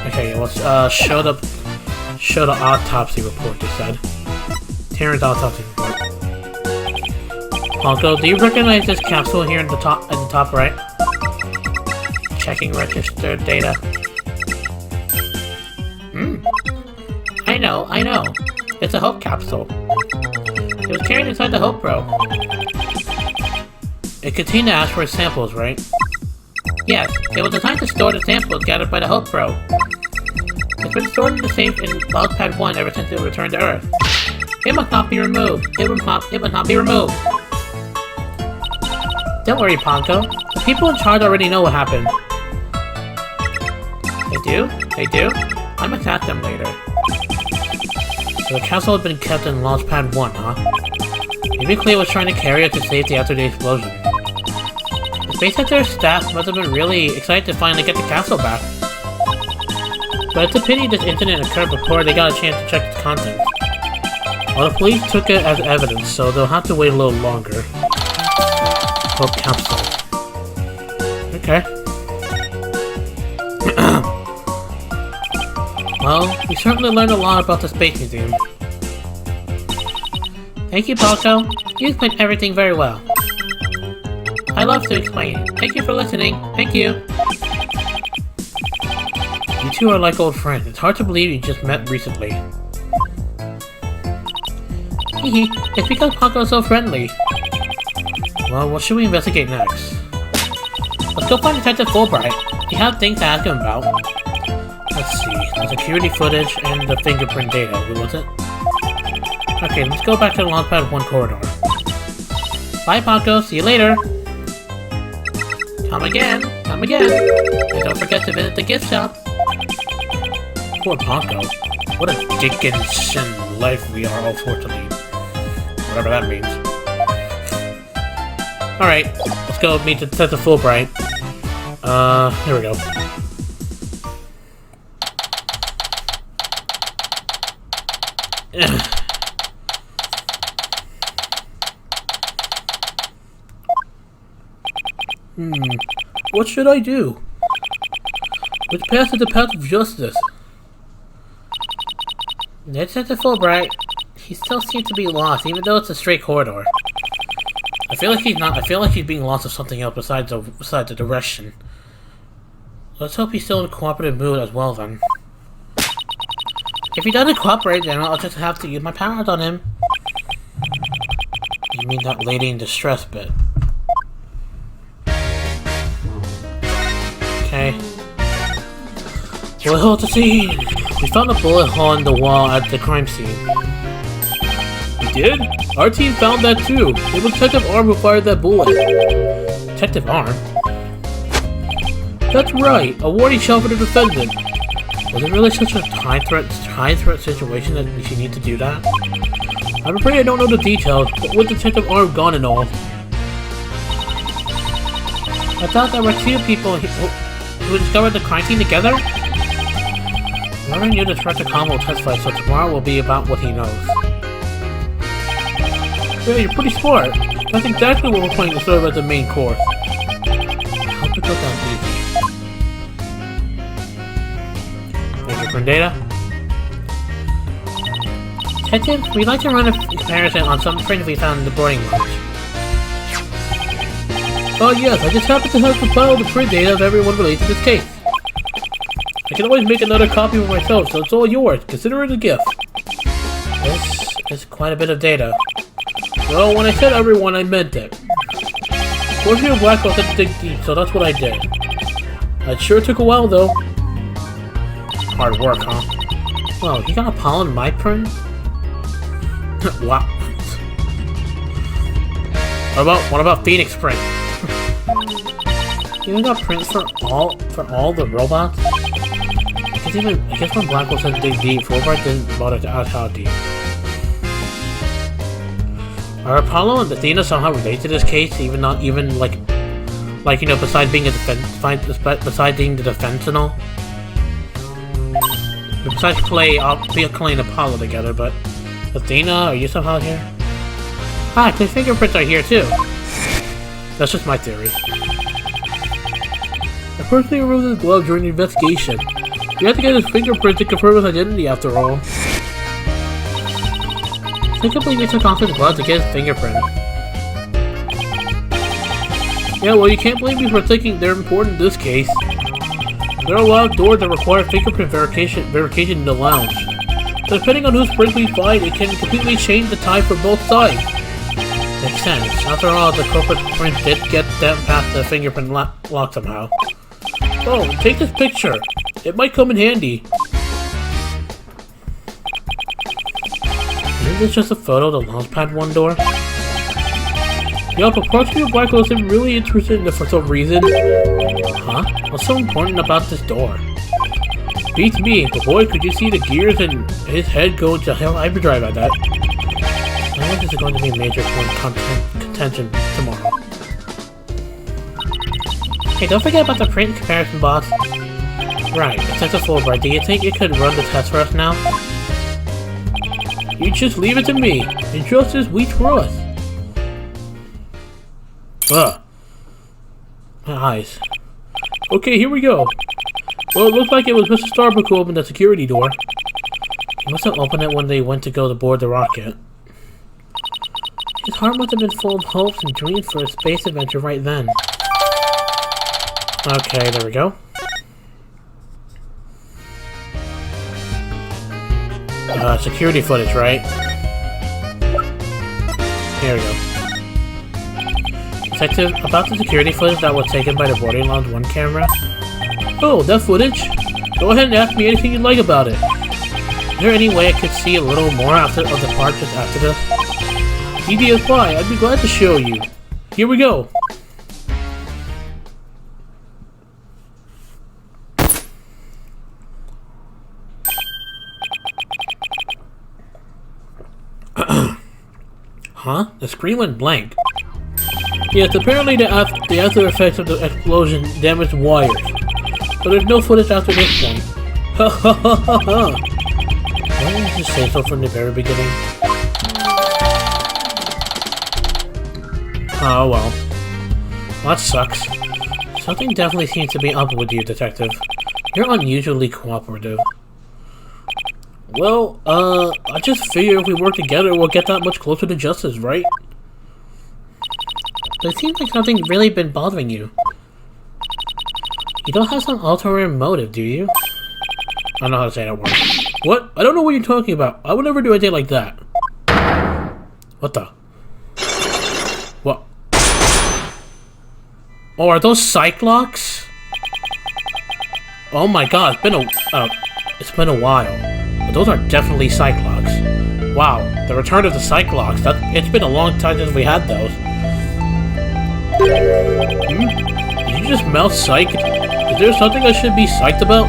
Okay, let's show the autopsy report, you said. Terran's autopsy report. Uncle, do you recognize this capsule here in the top right? Checking registered data. I know. It's a Hope capsule. It was carried inside the Hope probe. It contained the asteroid samples, right? Yes, it was designed to store the samples gathered by the Hope probe. It's been stored in the safe in Launch Pad 1 ever since it returned to Earth. It must not be removed. It must not be removed. Don't worry, Ponko. The people in charge already know what happened. They do? I must ask them later. So the capsule had been kept in Launch Pad 1, huh? Maybe Clay was trying to carry it to safety after the explosion. The Space Center staff must have been really excited to finally get the capsule back. But it's a pity this incident occurred before they got a chance to check its contents. Well, the police took it as evidence, so they'll have to wait a little longer. Oh, capsule. Okay. Well, we certainly learned a lot about the Space Museum. Thank you, Paco. You explained everything very well. I love to explain. Thank you for listening. Thank you. You two are like old friends. It's hard to believe you just met recently. Hehe, it's because Paco is so friendly. Well, what should we investigate next? Let's go find Detective Fulbright. We have things to ask him about. Let's see, the security footage and the fingerprint data. Who was it? Okay, let's go back to the Launchpad 1 corridor. Bye, Paco. See you later. Come again. Come again. And don't forget to visit the gift shop. Poor Paco. What a Dickinson life we are all forced to lead. Whatever that means. Alright, let's go meet the Detective Fulbright. Here we go. What should I do? Which path is the path of justice? Detective Fulbright, he still seems to be lost, even though it's a straight corridor. I feel like he's not. I feel like he's being lost of something else besides the direction. Let's hope he's still in a cooperative mood as well, then. If he doesn't cooperate, then I'll just have to use my powers on him. You mean that lady in distress bit? Okay. Bullet hole at the scene! We found a bullet hole in the wall at the crime scene. We did? Our team found that too. It was Detective Arm who fired that bullet. Detective Arm? That's right, a warning shot for the defendant. Was it really such a high threat situation that we should need to do that? I'm afraid I don't know the details, but with Detective Arm gone and all. I thought there were two people who discovered the crime scene together? Whoever knew the threat to Cosmo will testify, so tomorrow will be about what he knows. Yeah, you're pretty smart. That's exactly what we're planning to serve as the main course. I hope it goes down easy. Fingerprint data? Detective, we'd like to run a comparison on some prints we found in the boarding lounge. Oh yes, I just happened to have compiled the print data of everyone related to this case. I can always make another copy for myself, so it's all yours. Consider it a gift. This is quite a bit of data. Well, when I said everyone, I meant it. Of course, you're black belt to dig deep, so that's what I did. It sure took a while, though. Hard work, huh? Well, you got a pollen in my print? Wow. What about Phoenix print? You even got prints for all the robots? I guess when Blackwell said dig deep, Fulbright didn't bother to ask how deep. Are Apollo and Athena somehow related to this case? Besides being a besides being the defense and all. Besides Clay and Apollo together, but Athena, are you somehow here? Ah, Clay's fingerprints are here too. That's just my theory. I personally removed his glove during the investigation. We had to get his fingerprint to confirm his identity after all. I can't believe he took off his glove to get his fingerprint. Yeah, well, you can't blame me for thinking they're important in this case. There are a lot of doors that require fingerprint verification in the lounge. So depending on whose print we find, it can completely change the tide for both sides. Makes sense. After all, the corporate print did get them past the fingerprint lock somehow. Oh, take this picture. It might come in handy. Isn't this just a photo of the Launchpad 1 door? Yup, a proxy of Black wasn't really interested in it for some reason. Huh? What's so important about this door? Beats me, but boy, could you see the gears in his head go into hyperdrive at that. I think this is going to be a major point of contention tomorrow. Hey, don't forget about the print comparison box. Right, Detective Fulbright, do you think you could run the test for us now? You just leave it to me. In justice, we trust. Ugh. My eyes. Okay, here we go. Well, it looks like it was Mr. Starbuck who opened the security door. He must have opened it when they went to go to board the rocket. His heart must have been full of hopes and dreams for a space adventure right then. Okay, there we go. Security footage, right? Here we go. Detective, about the security footage that was taken by the boarding lounge 1 camera. Oh, that footage? Go ahead and ask me anything you'd like about it. Is there any way I could see a little more of the part just after this? EDFY, I'd be glad to show you. Here we go. Huh? The screen went blank. Yes, apparently the after effects of the explosion damaged wires. But there's no footage after this point. Ha ha ha ha ha! Why didn't you say so from the very beginning? Oh well. That sucks. Something definitely seems to be up with you, Detective. You're unusually cooperative. Well, I just figure if we work together, we'll get that much closer to justice, right? But it seems like something's really been bothering you. You don't have some ulterior motive, do you? I don't know how to say that word. What? I don't know what you're talking about. I would never do anything like that. What the? What? Oh, are those PSYCHE-LOCKS? Oh my god, it's been a while. But those are definitely PSYCHE-LOCKS. Wow, the return of the PSYCHE-LOCKS. It's been a long time since we had those. Did you just mouth psyched? Is there something I should be psyched about?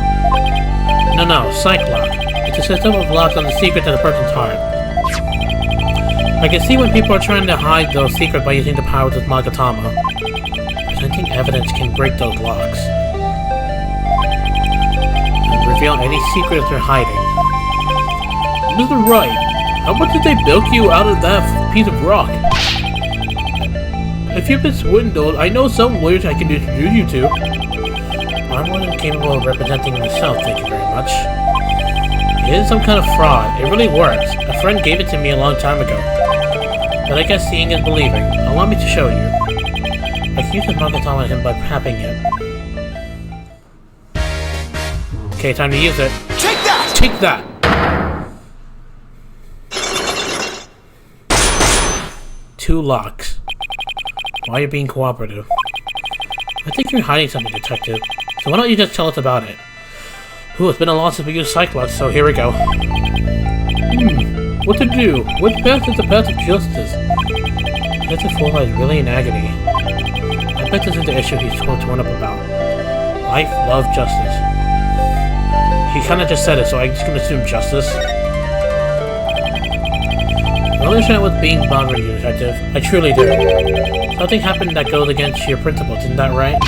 No, PSYCHE-LOCK. It's a system of locks on the secret to the person's heart. I can see when people are trying to hide those secrets by using the powers of Magatama. Presenting evidence can break those locks. And reveal any secrets they're hiding. Mr. Wright, how much did they bilk you out of that piece of rock? If you've been swindled, I know some lawyers I can introduce you to. I'm more than capable of representing myself, thank you very much. It is some kind of fraud. It really works. A friend gave it to me a long time ago. But I guess seeing is believing. Allow me to show you. I can use the Magatama on him by tapping it. Okay, time to use it. Take that! Take that! Two locks. Why are you being cooperative? I think you're hiding something, Detective. So why don't you just tell us about it? Ooh, it's been a long since we used PSYCHE-LOCKS, so here we go. What to do? Which path is the path of justice? That's a fool is really in agony. I bet this is the issue he's torn up about. Life, love, justice. He kinda just said it, so I'm just gonna assume justice. I understand what's being bothering you, Detective. I truly do. Something happened that goes against your principles, isn't that right?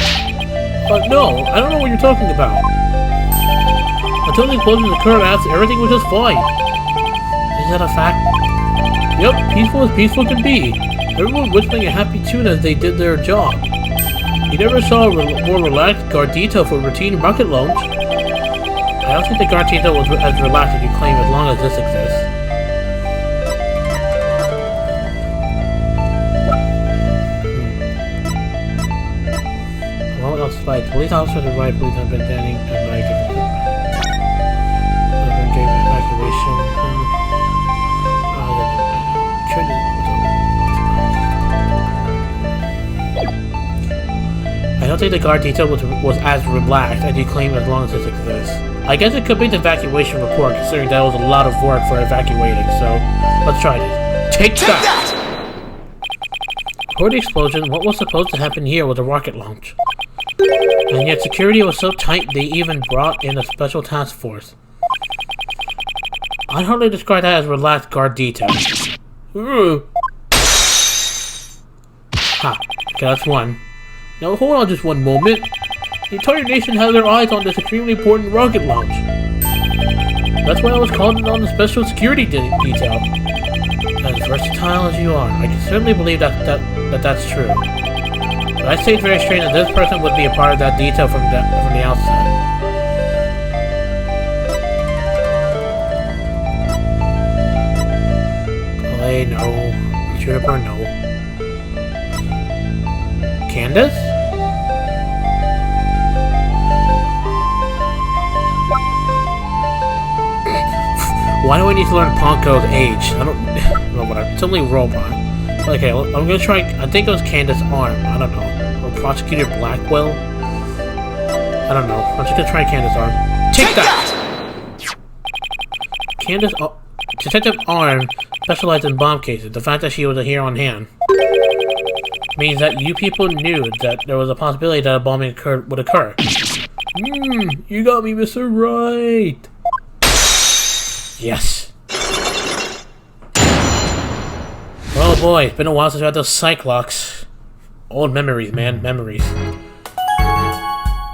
But no, I don't know what you're talking about. Until the explosion occurred, everything was just fine. Is that a fact? Yep, peaceful as peaceful can be. Everyone whistling a happy tune as they did their job. You never saw a more relaxed guard detail for routine rocket launch. I don't think the guard detail was as relaxed as you claim as long as this exists. By police officers and riot police have been standing at night gave evacuation. I don't think the guard detail was as relaxed as you claim as long as this exists. I guess it could be the evacuation report, considering that was a lot of work for evacuating, so let's try this. Take that! Before the explosion, what was supposed to happen here was a rocket launch. And yet security was so tight they even brought in a special task force. I'd hardly describe that as relaxed guard detail. Ha, okay, that's one. Now hold on just one moment. The entire nation has their eyes on this extremely important rocket launch. That's why I was called on the special security detail. As versatile as you are, I can certainly believe that's true. But I say it's very strange that this person would be a part of that detail from the outset. Clay, no. Juniper, no. Candace? Why do I need to learn Ponko's age? I don't know what it's only robot. Okay, I'm gonna try. I think it was Candace's arm. I don't know. Or Prosecutor Blackwell. I don't know. I'm just gonna try Candace's arm. Take that! Candace's Detective Arm specialized in bomb cases. The fact that she was here on hand means that you people knew that there was a possibility that a bombing would occur. You got me, Mr. Wright. Yes. Oh boy, it's been a while since I had those PSYCHE-LOCKS. Old memories, man, memories.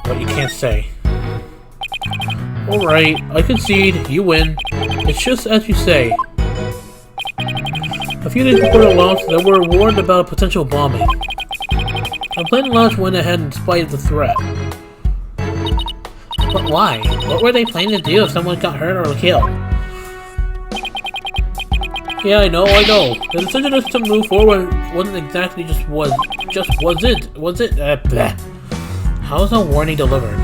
What you can't say. Alright, I concede, you win. It's just as you say. A few days before the launch, they were warned about a potential bombing. The planned launch went ahead in spite of the threat. But why? What were they planning to do if someone got hurt or killed? Yeah, I know. The decision to move forward wasn't exactly was it? Bleh. How was the warning delivered?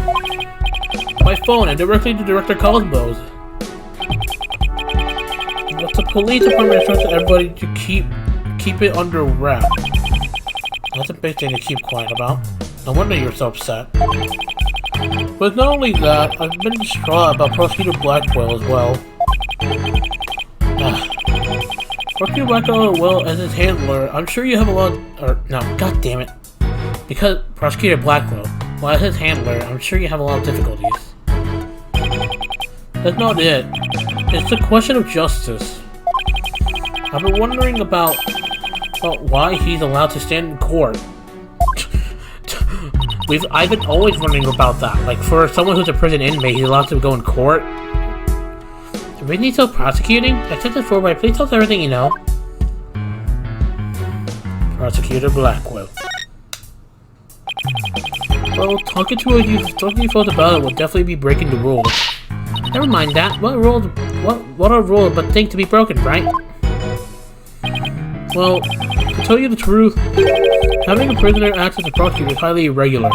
By phone and directly to Director Cosmo's. But the police department instructed everybody to keep it under wrap. That's a big thing to keep quiet about. No wonder you're so upset. But not only that, I've been distraught about Prosecutor Blackwell as well. Prosecutor Blackwell, well, as his handler, I'm sure you have a lot no, god damn it. Because Prosecutor Blackwell, well, as his handler, I'm sure you have a lot of difficulties. That's not it. It's a question of justice. I've been wondering about why he's allowed to stand in court. I've been always wondering about that. Like, for someone who's a prison inmate, he's allowed to go in court. Really need still prosecuting? Detective 4, please tell us everything you know. Prosecutor Blackwell. Well, talking to you folks about it will definitely be breaking the rules. Never mind that. What are rules but things to be broken, right? Well, to tell you the truth, having a prisoner act as a prosecutor is highly irregular.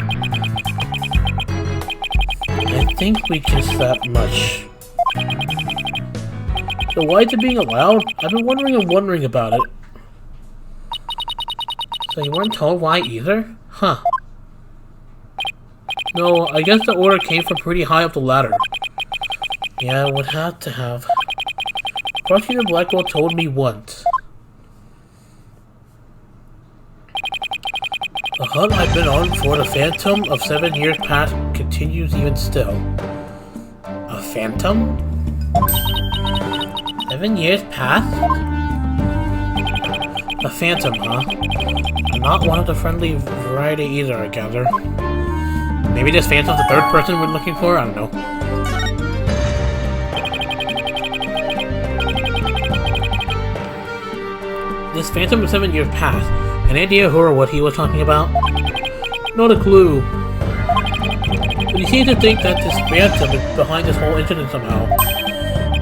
I think we guessed that much. So why is it being allowed? I've been wondering about it. So you weren't told why either? Huh. No, I guess the order came from pretty high up the ladder. Yeah, it would have to have. Prosecutor Blackwell told me once. The hunt I've been on for the phantom of 7 years past continues even still. A phantom? 7 years past? A phantom, huh? Not one of the friendly variety either, I gather. Maybe this phantom's the third person we're looking for? I don't know. This phantom of 7 years past. Any idea who or what he was talking about? Not a clue. But he seems to think that this phantom is behind this whole incident somehow.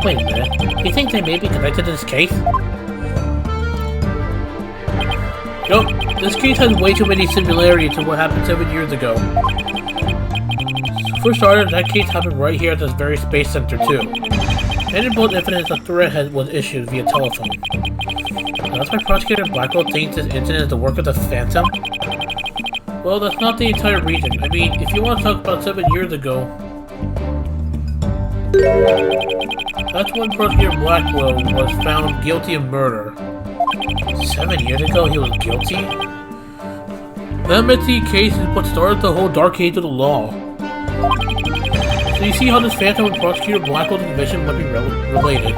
Wait a minute. You think they may be connected to this case? Nope. This case has way too many similarities to what happened 7 years ago. For starters, that case happened right here at this very space center too. And in both evidence, a threat was issued via telephone. That's why Prosecutor Blackwell thinks this incident is the work of the Phantom? Well, that's not the entire reason. I mean, if you want to talk about 7 years ago... That's when Prosecutor Blackwell was found guilty of murder. 7 years ago he was guilty? That Mitzi case is what started the whole dark age of the law. So you see how this Phantom and Prosecutor Blackwell's division might be related.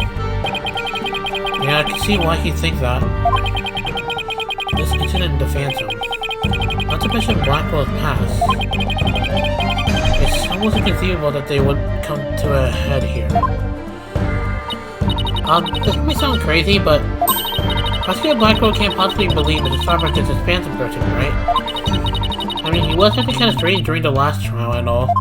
Yeah, I can see why he thinks that. This incident in the Phantom. Not to mention Blackwell's past. It's almost inconceivable that they would come to a head here. This may sound crazy, but Prosecutor Blackwell can't possibly believe that the Starbuck is his phantom person, right? I mean, he was acting kind of strange during the last trial and all.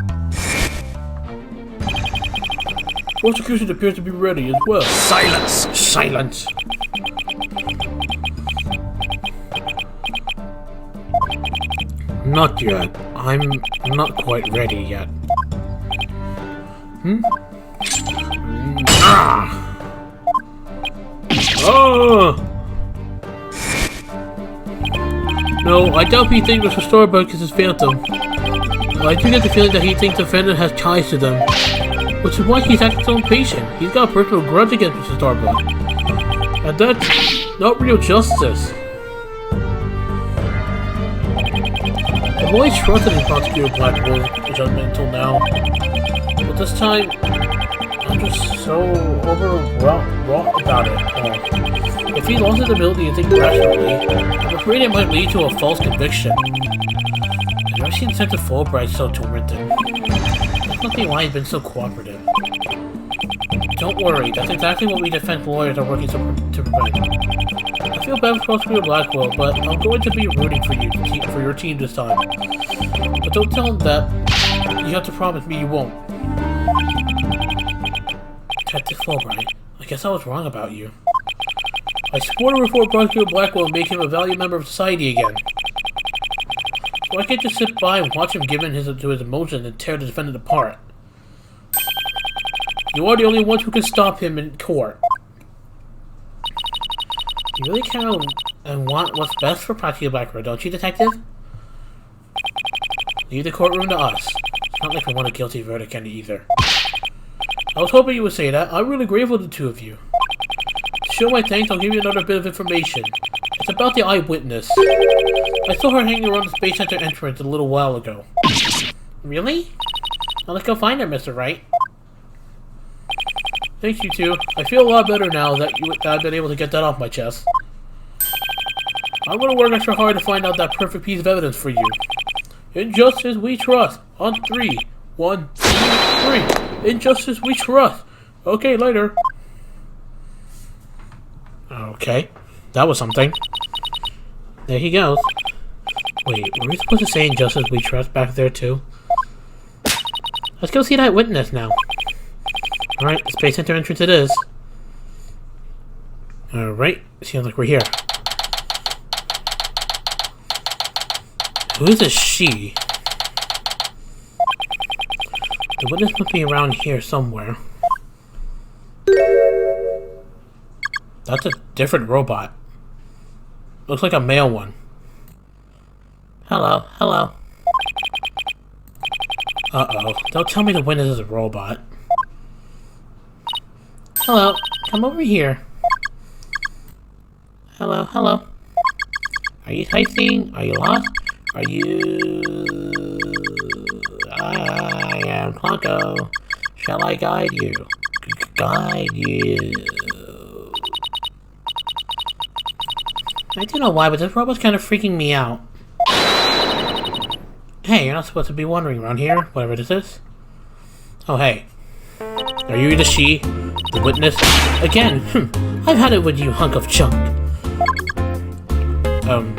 Prosecution appears to be ready as well. Silence! Silence! Not yet. I'm not quite ready yet. Oh! No, I doubt he thinks Mr. Starbuck is his phantom. I do get the feeling that he thinks the defendant has ties to them, which is why he's acting so impatient. He's got a personal grudge against Mr. Starbuck. And that's not real justice. I've always trusted in Prosecutor Blackwell's judgment until now, but this time, I'm just so overwrought about it. If he lost his ability to think rationally, I'm afraid it might lead to a false conviction. I've never seen Senator Fulbright so tormented. That's nothing why he's been so cooperative. Don't worry, that's exactly what we defense lawyers are working to prevent. I feel bad for Prosecutor Blackwell, but I'm going to be rooting for you, for your team this time. But don't tell him that. You have to promise me you won't. Detective Fulbright, I guess I was wrong about you. I support a reform Prosecutor Blackwell and make him a valued member of society again. So I can't just sit by and watch him give in to his emotions and tear the defendant apart. You are the only ones who can stop him in court. You really care and want what's best for Prosecutor Blackwell, don't you, Detective? Leave the courtroom to us. It's not like we want a guilty verdict either. I was hoping you would say that. I'm really grateful to the two of you. To show my thanks, I'll give you another bit of information. It's about the eyewitness. I saw her hanging around the Space Center entrance a little while ago. Really? Well, let's go find her, Mr. Wright. Thanks, you two. I feel a lot better now that I've been able to get that off my chest. I'm gonna work extra hard to find out that perfect piece of evidence for you. In justice we trust. On 3. 1, 2, 3. In justice we trust. Okay, later. Okay, that was something. There he goes. Wait, were we supposed to say in justice we trust back there too? Let's go see that witness now. Alright, Space Center entrance it is. Alright, seems like we're here. Who is this she? The witness must be around here somewhere. That's a different robot. Looks like a male one. Hello, hello. Uh-oh. Don't tell me the witness is a robot. Hello, come over here. Hello, hello. Are you sightseeing? Are you lost? Are you... I am Clonko. Shall I guide you? Guide you. I don't know why, but this robot's kind of freaking me out. Hey, you're not supposed to be wandering around here, whatever this is. Oh, hey. Are you the she? The witness? Again, I've had it with you, hunk of junk. I'm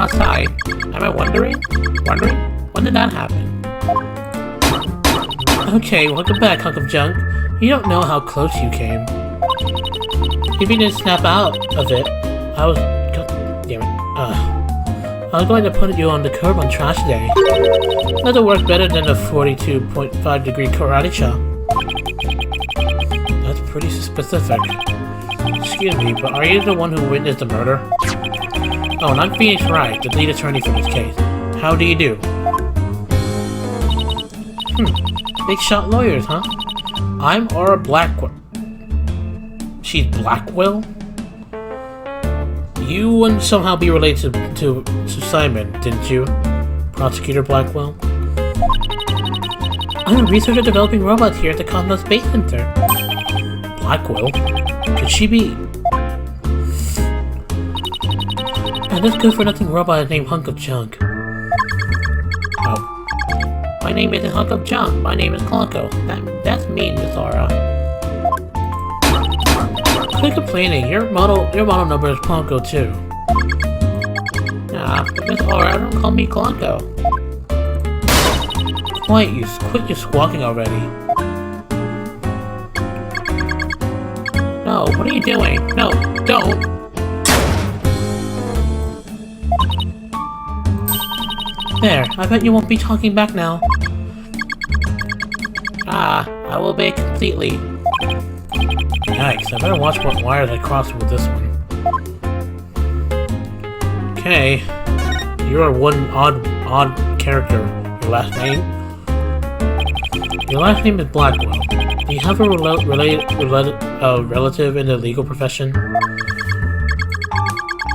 outside. Am I wondering? When did that happen? Okay, welcome back, hunk of junk. You don't know how close you came. If you didn't snap out of it, I was... God damn it. I was going to put you on the curb on trash day. That'll work better than a 42.5 degree karate chop. That's pretty specific. Excuse me, but are you the one who witnessed the murder? Oh, and I'm Phoenix Wright, the lead attorney for this case. How do you do? Big shot lawyers, huh? I'm Aura Blackwell. She's Blackwell? You wouldn't somehow be related to Simon, didn't you? Prosecutor Blackwell? I'm a researcher developing robots here at the Cosmo Space Center. Blackwell? Could she be... And this good-for-nothing robot is named Hunk of Junk. Oh. my name isn't Hunk of Junk. My name is Clonko. That's mean, Miss Aura. Quit complaining. Your model number is Clonko too. Nah, Miss Aura, don't call me Clonko. Quit your squawking already. No, what are you doing? No, don't! There, I bet you won't be talking back now. I will obey completely. Yikes, I better watch what wires I cross with this one. Okay. You're one odd character. Your last name? Your last name is Blackwell. Do you have a relative in the legal profession?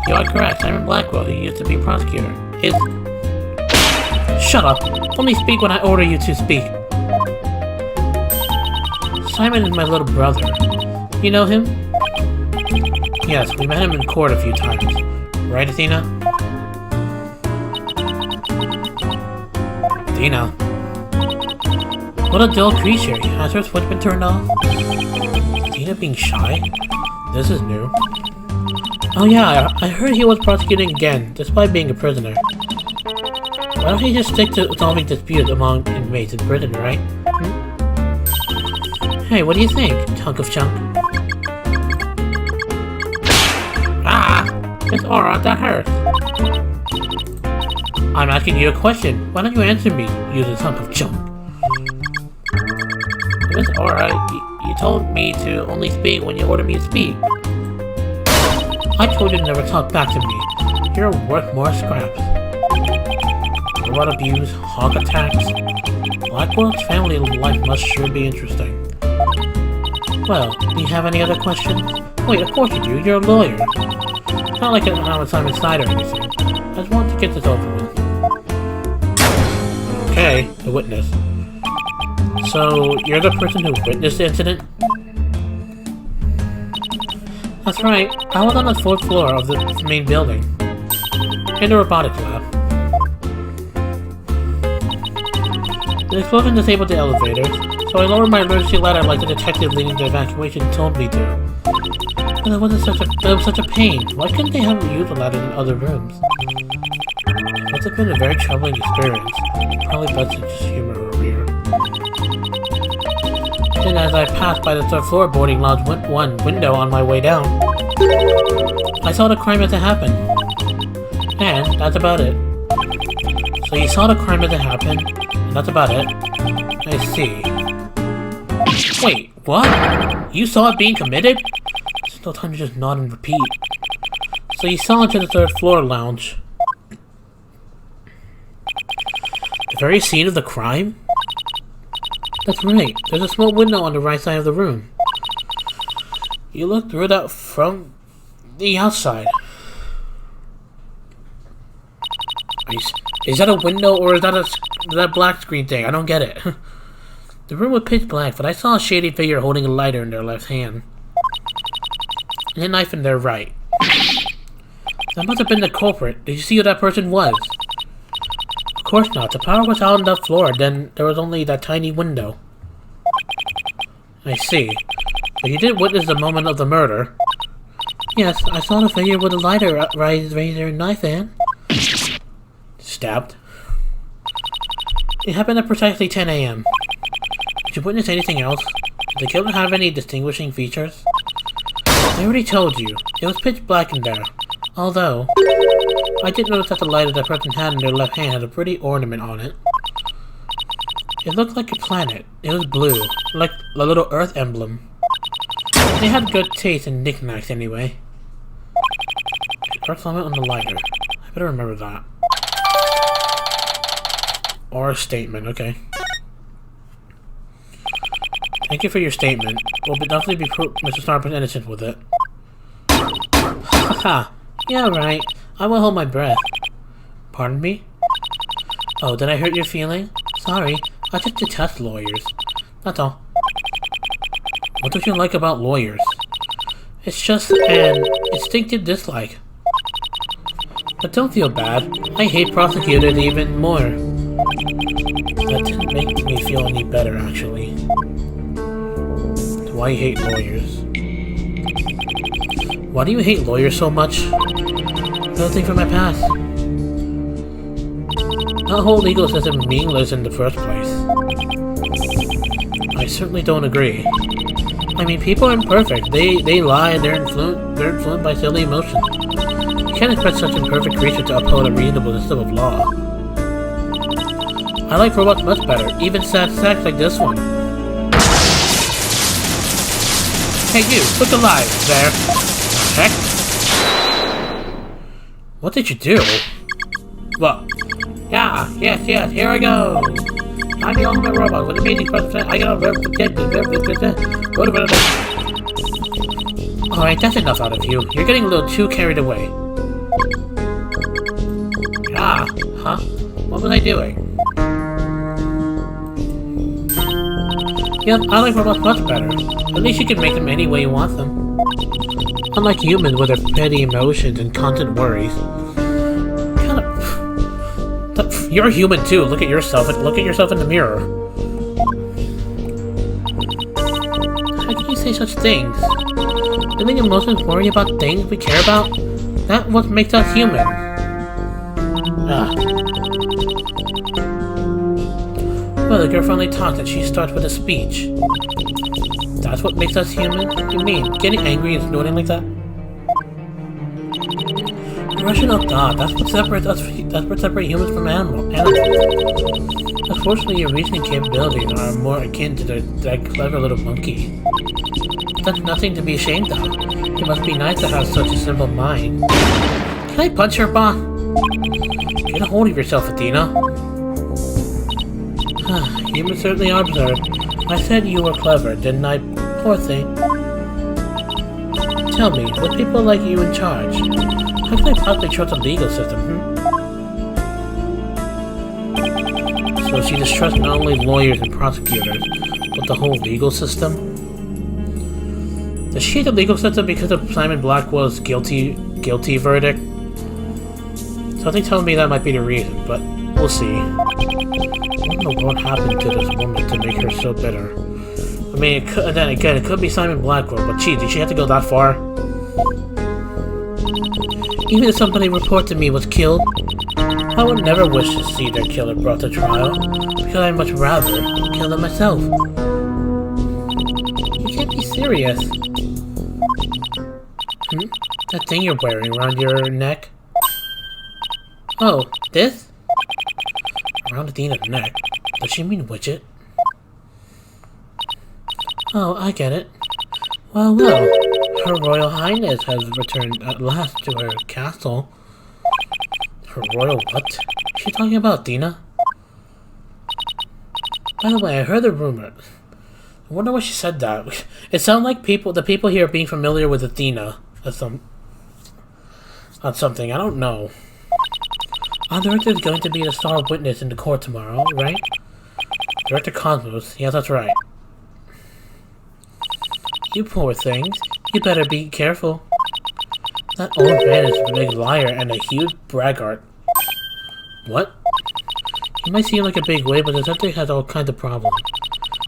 You are correct. Simon Blackwell, who used to be prosecutor. Shut up! Only speak when I order you to speak. Simon is my little brother. You know him? Yes, we met him in court a few times. Right, Athena? Athena? What a dull creature. Has her switch been turned off? Athena being shy? This is new. Oh yeah, I heard he was prosecuting again, despite being a prisoner. Why don't he just stick to solving disputes among inmates in prison, right? Hey, what do you think, hunk of chunk? Ah! Miss Aura, that hurts! I'm asking you a question. Why don't you answer me, you hunk of chunk? Miss Aura, you told me to only speak when you order me to speak. I told you to never talk back to me. You're worth more scraps. Robot abuse, hog attacks. Blackwell's family life must sure be interesting. Well, do you have any other questions? Wait, of course you do. You're a lawyer. It's not like I'm a Simon Side or anything. I just wanted to get this over with. Okay, the witness. So, you're the person who witnessed the incident? That's right. I was on the 4th floor of the main building. In the robotics lab. The explosion disabled the elevators, so I lowered my emergency ladder like the detective leading the evacuation told me to. But it was such a pain. Why couldn't they have used the ladder in other rooms? It must have been a very troubling experience. Probably best to just humor her here. Then as I passed by the 3rd floor boarding lounge one window on my way down, I saw the crime as it happened. And that's about it. So you saw the crime as it happened, and that's about it. I see. Wait, what? You saw it being committed? There's no time to just nod and repeat. So you saw into the 3rd floor lounge. The very scene of the crime? That's right. There's a small window on the right side of the room. You look through that from the outside. Is that a window or is that black screen thing? I don't get it. The room was pitch black, but I saw a shady figure holding a lighter in their left hand. And a knife in their right. That must have been the culprit. Did you see who that person was? Of course not. The power was out on that floor, then there was only that tiny window. I see. But you did witness the moment of the murder. Yes, I saw the figure with a lighter razor and knife in. Stabbed. It happened at precisely 10 a.m. Did you witness anything else? Did the killer have any distinguishing features? I already told you. It was pitch black in there. Although, I did notice that the lighter that person had in their left hand had a pretty ornament on it. It looked like a planet. It was blue, like a little Earth emblem. They had good taste in knickknacks anyway. Earth element on the lighter. I better remember that. Or a statement, okay. Thank you for your statement. We'll definitely be Mr. Starper's innocent with it. Haha. Yeah, right. I will hold my breath. Pardon me? Oh, did I hurt your feeling? Sorry. I just detest lawyers. That's all. What don't you like about lawyers? It's just an instinctive dislike. But don't feel bad. I hate prosecutors even more. That didn't make me feel any better, actually. Why you hate lawyers? Why do you hate lawyers so much? Another thing from my past. That whole legal system is meaningless in the first place. I certainly don't agree. I mean, people aren't perfect. They lie and they're influenced by silly emotions. You can't expect such a perfect creature to uphold a reasonable system of law. I like robots much better, even sad sacks like this one. Hey you, look alive there. Heck? What did you do? Well, yeah, yes, here I go. I'm the ultimate robot with amazing percent. I got a Alright, that's enough out of you. You're getting a little too carried away. Ah, huh? What was I doing? Yep, I like robots much better. At least you can make them any way you want them. Unlike humans with their petty emotions and constant worries. You're human too. Look at yourself in the mirror. How can you say such things? Feeling emotions, worry about things we care about? That's what makes us human. Well, the girl finally talks and she starts with a speech. That's what makes us human? You mean, getting angry and snorting like that? Rational thought, that's what separates humans from animals. Unfortunately, your reasoning capabilities are more akin to that clever little monkey. That's nothing to be ashamed of. It must be nice to have such a simple mind. Can I punch her, boss? Get a hold of yourself, Athena. Humans certainly are absurd. I said you were clever, didn't I? Poor thing. Tell me, with people like you in charge, how can I possibly trust the legal system, So she distrusts not only lawyers and prosecutors, but the whole legal system? Does she hate the legal system because of Simon Blackwell's guilty verdict? Something tells me that might be the reason, but we'll see. I don't know what happened to this woman to make her so bitter. I mean, it could be Simon Blackwell, but gee, did she have to go that far? Even if somebody reported me was killed, I would never wish to see their killer brought to trial, because I'd much rather kill them myself. You can't be serious. That thing you're wearing around your neck? Oh, this? Around Athena's neck? Does she mean Widget? Oh, I get it. Well, Her Royal Highness has returned at last to her castle. Her Royal what? Is she talking about Athena? By the way, I heard the rumor. I wonder why she said that. It sounded like the people here being familiar with Athena on something. I don't know. Our director is going to be the star witness in the court tomorrow, right? Director Cosmos. Yes, that's right. You poor things. You better be careful. That old man is a big liar and a huge braggart. What? He might seem like a big wig, but the subject has all kinds of problems.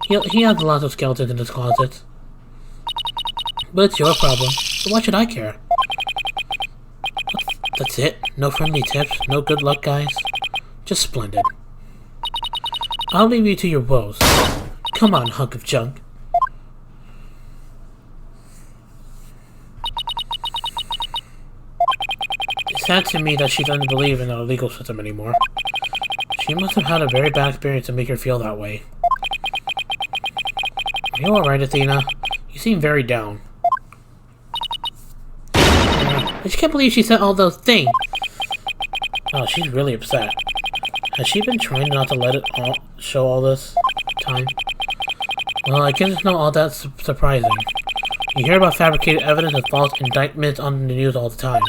He has lots of skeletons in his closet. But it's your problem, so why should I care? That's it? No friendly tips? No good luck, guys? Just splendid. I'll leave you to your woes. Come on, hunk of junk. It's sad to me that she doesn't believe in our legal system anymore. She must have had a very bad experience to make her feel that way. Are you alright, Athena? You seem very down. I just can't believe she said all those things. Oh, she's really upset. Has she been trying not to let it show all this time? Well, I guess it's not all that surprising. You hear about fabricated evidence and false indictments on the news all the time.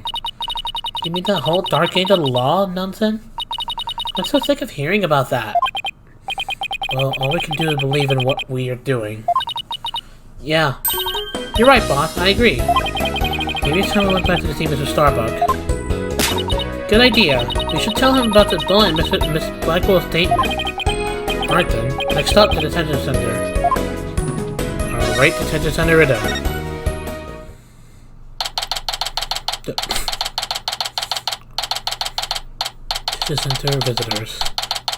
You mean that whole Dark Age of law nonsense? I'm so sick of hearing about that. Well, all we can do is believe in what we are doing. Yeah. You're right, boss. I agree. Maybe it's time we went back to see Mr. Starbuck. Good idea. We should tell him about the bullet in Miss Blackwell's statement. Alright then, next stop, the detention center. Alright, detention center it is. Detention center visitors.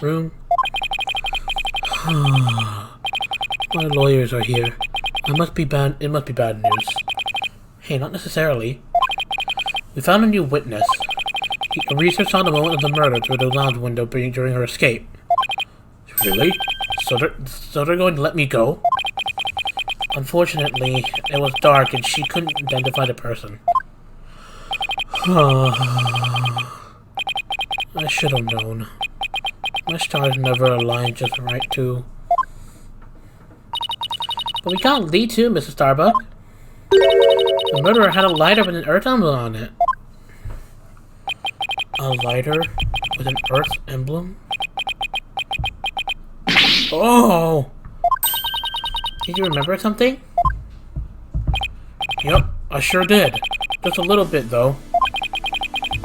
Room. My lawyers are here. It must be bad news. Hey, not necessarily. We found a new witness. A research on the moment of the murder through the lounge window during her escape. Really? So they're going to let me go? Unfortunately, it was dark and she couldn't identify the person. I should have known. My stars never aligned just right too. But we got a lead too, Mrs. Starbuck. The murderer had a lighter with an earth emblem on it. A lighter with an earth emblem? Oh! Did you remember something? Yep, I sure did. Just a little bit, though.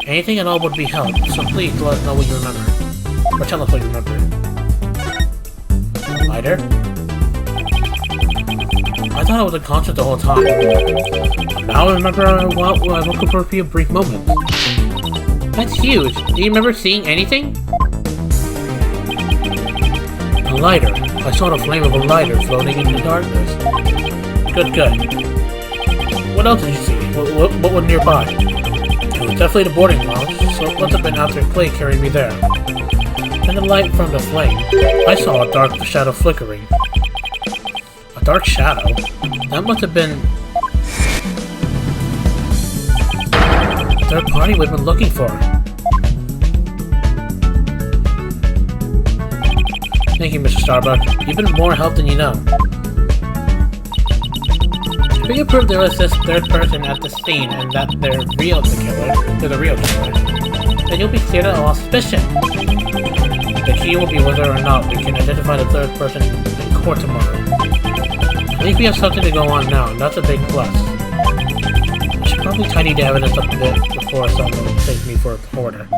Anything at all would be help, so please let us know what you remember. Or tell us what you remember. A lighter? I thought I was unconscious the whole time. Now I remember I woke up for a few brief moments. That's huge. Do you remember seeing anything? A lighter. I saw the flame of a lighter floating in the darkness. Good. What else did you see? What was nearby? It was definitely the boarding lounge, so it must have been after Clay carried me there. In the light from the flame, I saw a dark shadow flickering. A dark shadow? That must have been the third party we've been looking for. Thank you, Mr. Starbuck. You've been more help than you know. If we can prove there was this third person at the scene and that they're the real killer, then you'll be cleared of all suspicion. The key will be whether or not we can identify the third person in court tomorrow. At least we have something to go on now, and that's a big plus. I should probably tidy the evidence up a bit before someone takes me for a reporter.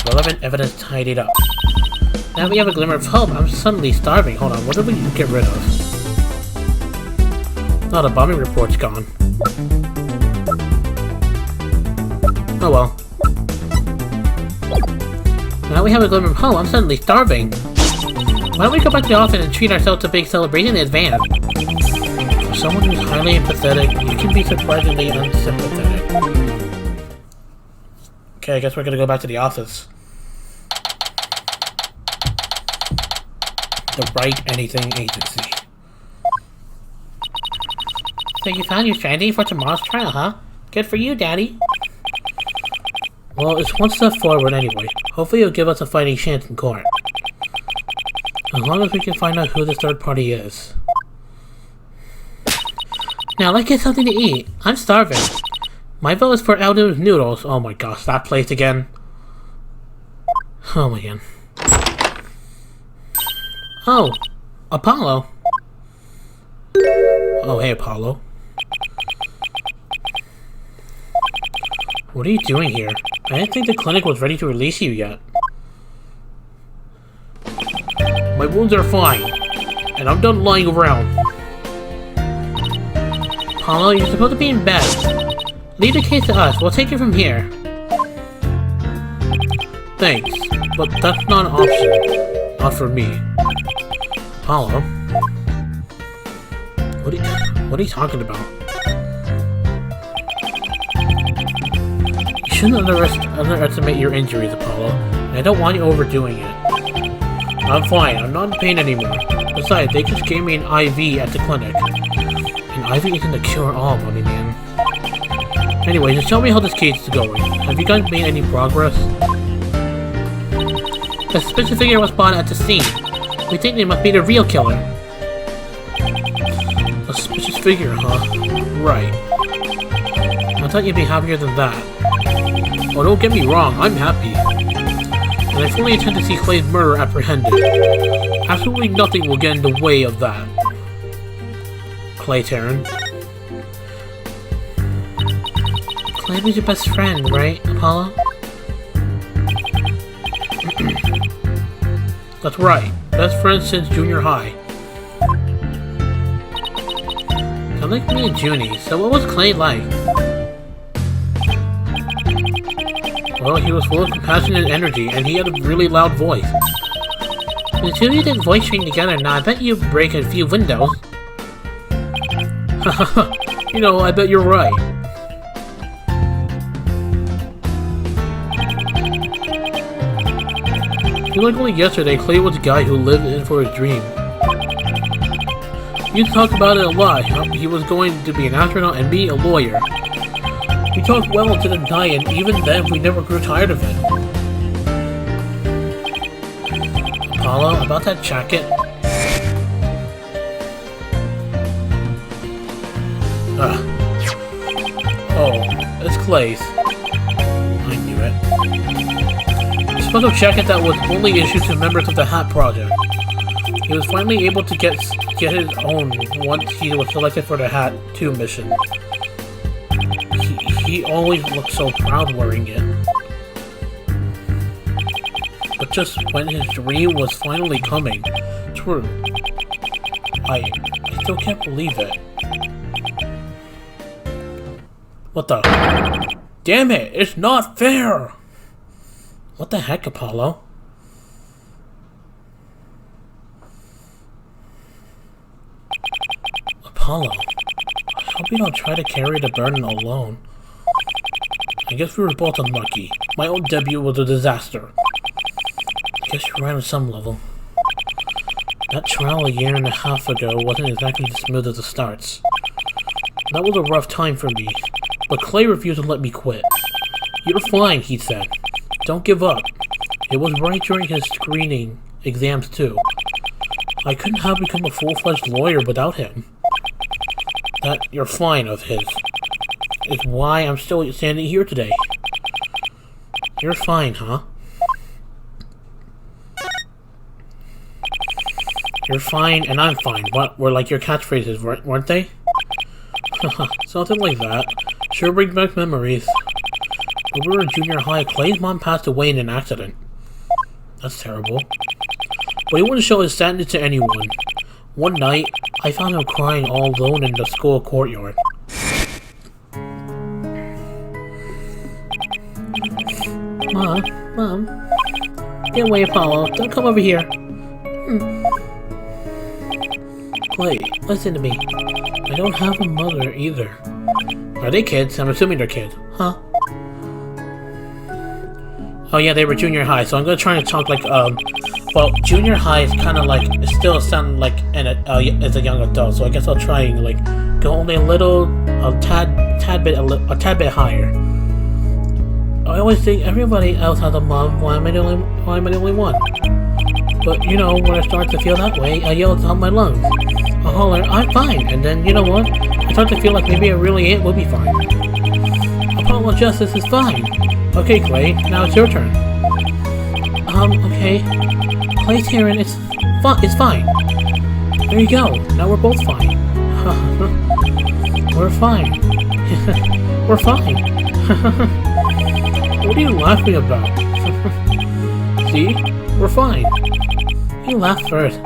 Relevant evidence tidied up. Now we have a glimmer of hope. I'm suddenly starving. Hold on, what did we get rid of? Oh, the bombing report's gone. Oh well. Now we have a glimmer of hope. I'm suddenly starving. Why don't we go back to the office and treat ourselves to a big celebration in advance? For someone who's highly empathetic, you can be surprisingly unsympathetic. Okay, I guess we're gonna go back to the office. The Wright Anything Agency. So you found your strategy for tomorrow's trial, huh? Good for you, Daddy. Well, it's one step forward anyway. Hopefully it'll give us a fighting chance in court. As long as we can find out who this third party is. Now let's get something to eat. I'm starving. My vote is for Aldo's noodles. Oh my gosh, that place again. Oh my god. Oh, Apollo. Oh, hey, Apollo. What are you doing here? I didn't think the clinic was ready to release you yet. My wounds are fine, and I'm done lying around. Apollo, you're supposed to be in bed. Leave the case to us. We'll take it from here. Thanks, but that's not an option. Not for me. Apollo? What are you talking about? You shouldn't underestimate your injuries, Apollo. I don't want you overdoing it. I'm fine. I'm not in pain anymore. Besides, they just gave me an IV at the clinic. An IV isn't the cure-all, money man. Anyway, just tell me how this case is going. Have you guys made any progress? The suspicious figure was spotted at the scene. We think they must be the real killer. A suspicious figure, huh? Right. I thought you'd be happier than that. Oh, don't get me wrong, I'm happy. And I fully intend to see Clay's murderer apprehended. Absolutely nothing will get in the way of that. Clay Terran. Clay was your best friend, right, Apollo? That's right. best friends since junior high. I like me and Junie, so what was Clay like? Well, he was full of compassion and energy, and he had a really loud voice. The two of you did voice train together, now I bet you break a few windows. You know, I bet you're right. I feel like only yesterday, Clay was a guy who lived in for his dream. You talked about it a lot. He was going to be an astronaut and be a lawyer. We talked well into the night, and even then, we never grew tired of it. Apollo, about that jacket? Oh, it's Clay's. I knew it. A special jacket that was only issued to members of the Hat Project. He was finally able to get his own once he was selected for the Hat 2 mission. He always looked so proud wearing it. But just when his dream was finally coming true, I still can't believe it. What the? Damn it! It's not fair! What the heck, Apollo? Apollo, I hope you don't try to carry the burden alone. I guess we were both unlucky. My own debut was a disaster. I guess you're right on some level. That trial a year and a half ago wasn't exactly as smooth as it starts. That was a rough time for me, but Clay refused to let me quit. You're fine, he said. Don't give up. It was right during his screening exams too. I couldn't have become a full-fledged lawyer without him. That "you're fine" of his is why I'm still standing here today. You're fine, huh? You're fine and I'm fine. What were like your catchphrases, weren't they? Something like that. Sure brings back memories. When we were in junior high, Clay's mom passed away in an accident. That's terrible. But he wouldn't show his sadness to anyone. One night, I found him crying all alone in the school courtyard. Mom. Get away, Apollo. Don't come over here. Clay, listen to me. I don't have a mother either. Are they kids? I'm assuming they're kids. Huh? Oh yeah, they were junior high, so I'm gonna try and talk like, well, junior high is kind of like, it still sounds like as a young adult, so I guess I'll try and like, go only a tad bit higher. I always think everybody else has a mom, why am I the only one? But, you know, when I start to feel that way, I yell at the top of my lungs. I holler, I'm fine, and then, you know what? I start to feel like maybe I really would be fine. Apollo Justice is fine. Okay, Clay, now it's your turn. Okay. Clay's hearing it's fine. There you go. Now we're both fine. We're fine. We're fine. What are you laughing about? See? We're fine. You laughed first.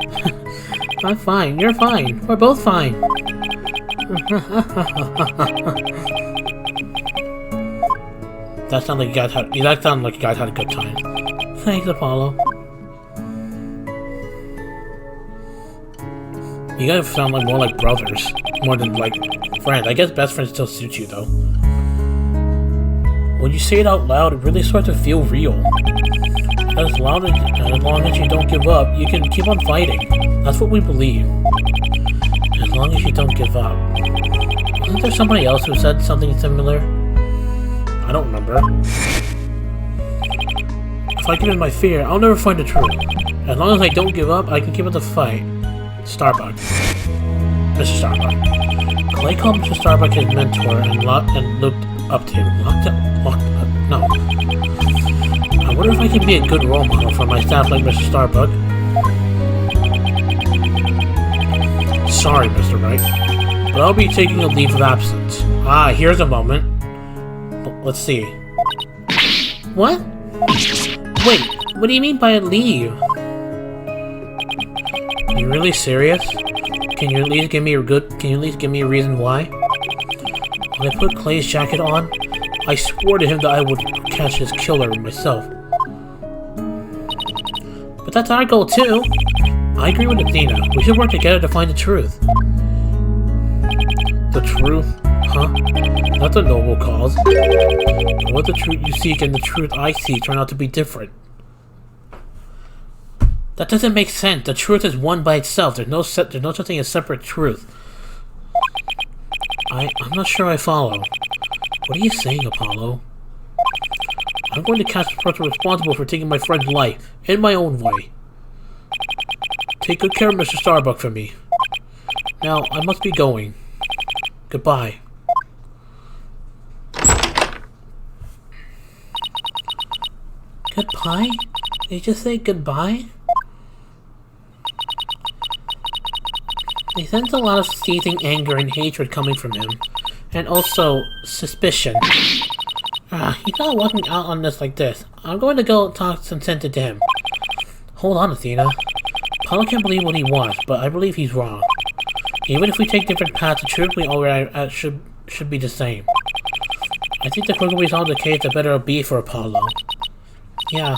I'm fine. You're fine. We're both fine. That sounded like you guys had a good time. Thanks, Apollo. You guys sound like more like brothers, more than like friends. I guess best friends still suit you though. When you say it out loud, it really starts to feel real. As long as you don't give up, you can keep on fighting. That's what we believe. As long as you don't give up. Wasn't there somebody else who said something similar? I don't remember. If I give in my fear, I'll never find the truth. As long as I don't give up, I can keep up the fight. Starbuck. Mr. Starbuck. Clay called Mr. Starbuck his mentor and looked up to him. Locked up? No. I wonder if I can be a good role model for my staff like Mr. Starbuck. Sorry, Mr. Wright, but I'll be taking a leave of absence. Ah, here's a moment. Let's see. What? Wait, what do you mean by a leave? Are you really serious? Can you at least give me a reason why? When I put Clay's jacket on, I swore to him that I would catch his killer myself. But that's our goal too. I agree with Athena. We should work together to find the truth. The truth? Huh? That's a noble cause. But what the truth you seek and the truth I see turn out to be different. That doesn't make sense. The truth is one by itself. There's no such thing as separate truth. I'm not sure I follow. What are you saying, Apollo? I'm going to catch the person responsible for taking my friend's life, in my own way. Take good care of Mr. Starbuck for me. Now, I must be going. Goodbye. Goodbye? Did you just say goodbye? I sense a lot of seething anger and hatred coming from him. And also, suspicion. He's not walking out on this like this. I'm going to go talk some sense to him. Hold on, Athena. Apollo can't believe what he wants, but I believe he's wrong. Even if we take different paths, the truth we all arrive at should be the same. I think the quicker we solve the case, the better it'll be for Apollo. Yeah,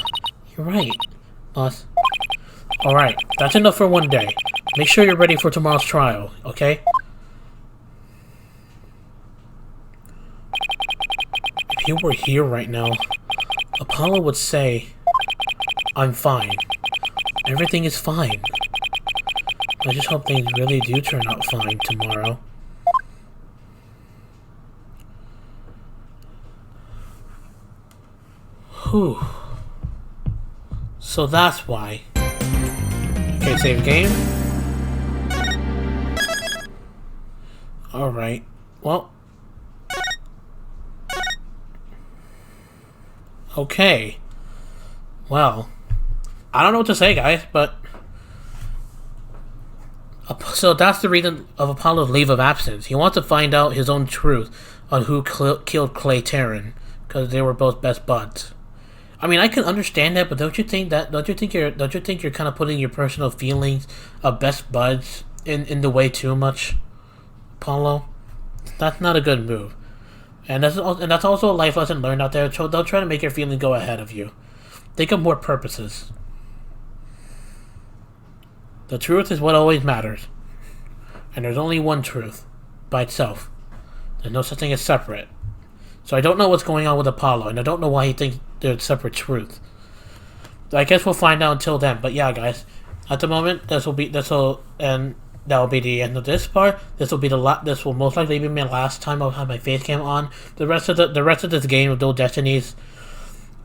you're right, boss. Alright, that's enough for one day. Make sure you're ready for tomorrow's trial, okay? If you were here right now, Apollo would say, I'm fine. Everything is fine. I just hope things really do turn out fine tomorrow. Whew. So that's why. Okay, save game. Alright. Well. Okay. Well. I don't know what to say, guys, but... So that's the reason of Apollo's leave of absence. He wants to find out his own truth on who killed Clay Terran, because they were both best buds. I mean, I can understand that, but don't you think you're kind of putting your personal feelings of best buds in the way too much, Apollo? That's not a good move, and that's also a life lesson learned out there. So don't try to make your feelings go ahead of you. Think of more purposes. The truth is what always matters, and there's only one truth by itself. There's no such thing as separate. So I don't know what's going on with Apollo, and I don't know why he thinks there's separate truth. I guess we'll find out until then. But yeah, guys, at the moment, that will be the end of this part. This will most likely be my last time I'll have my face cam on. The rest of this game of those Destinies,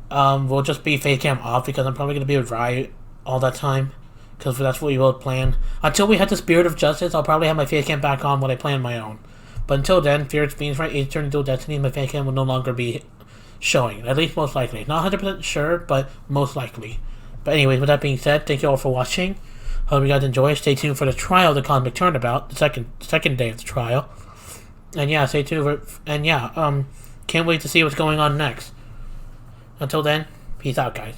will just be face cam off because I'm probably gonna be with Wright all that time. Because that's what we will plan. Until we have the Spirit of Justice, I'll probably have my face cam back on when I play on my own. But until then, Fear Fiends Right Age Turn Dual Destiny, my face cam will no longer be showing. At least most likely. Not 100% sure, but most likely. But anyways, with that being said, thank you all for watching. Hope you guys enjoy. Stay tuned for the trial of the Cosmic Turnabout, the second day of the trial. And yeah, stay tuned can't wait to see what's going on next. Until then, peace out, guys.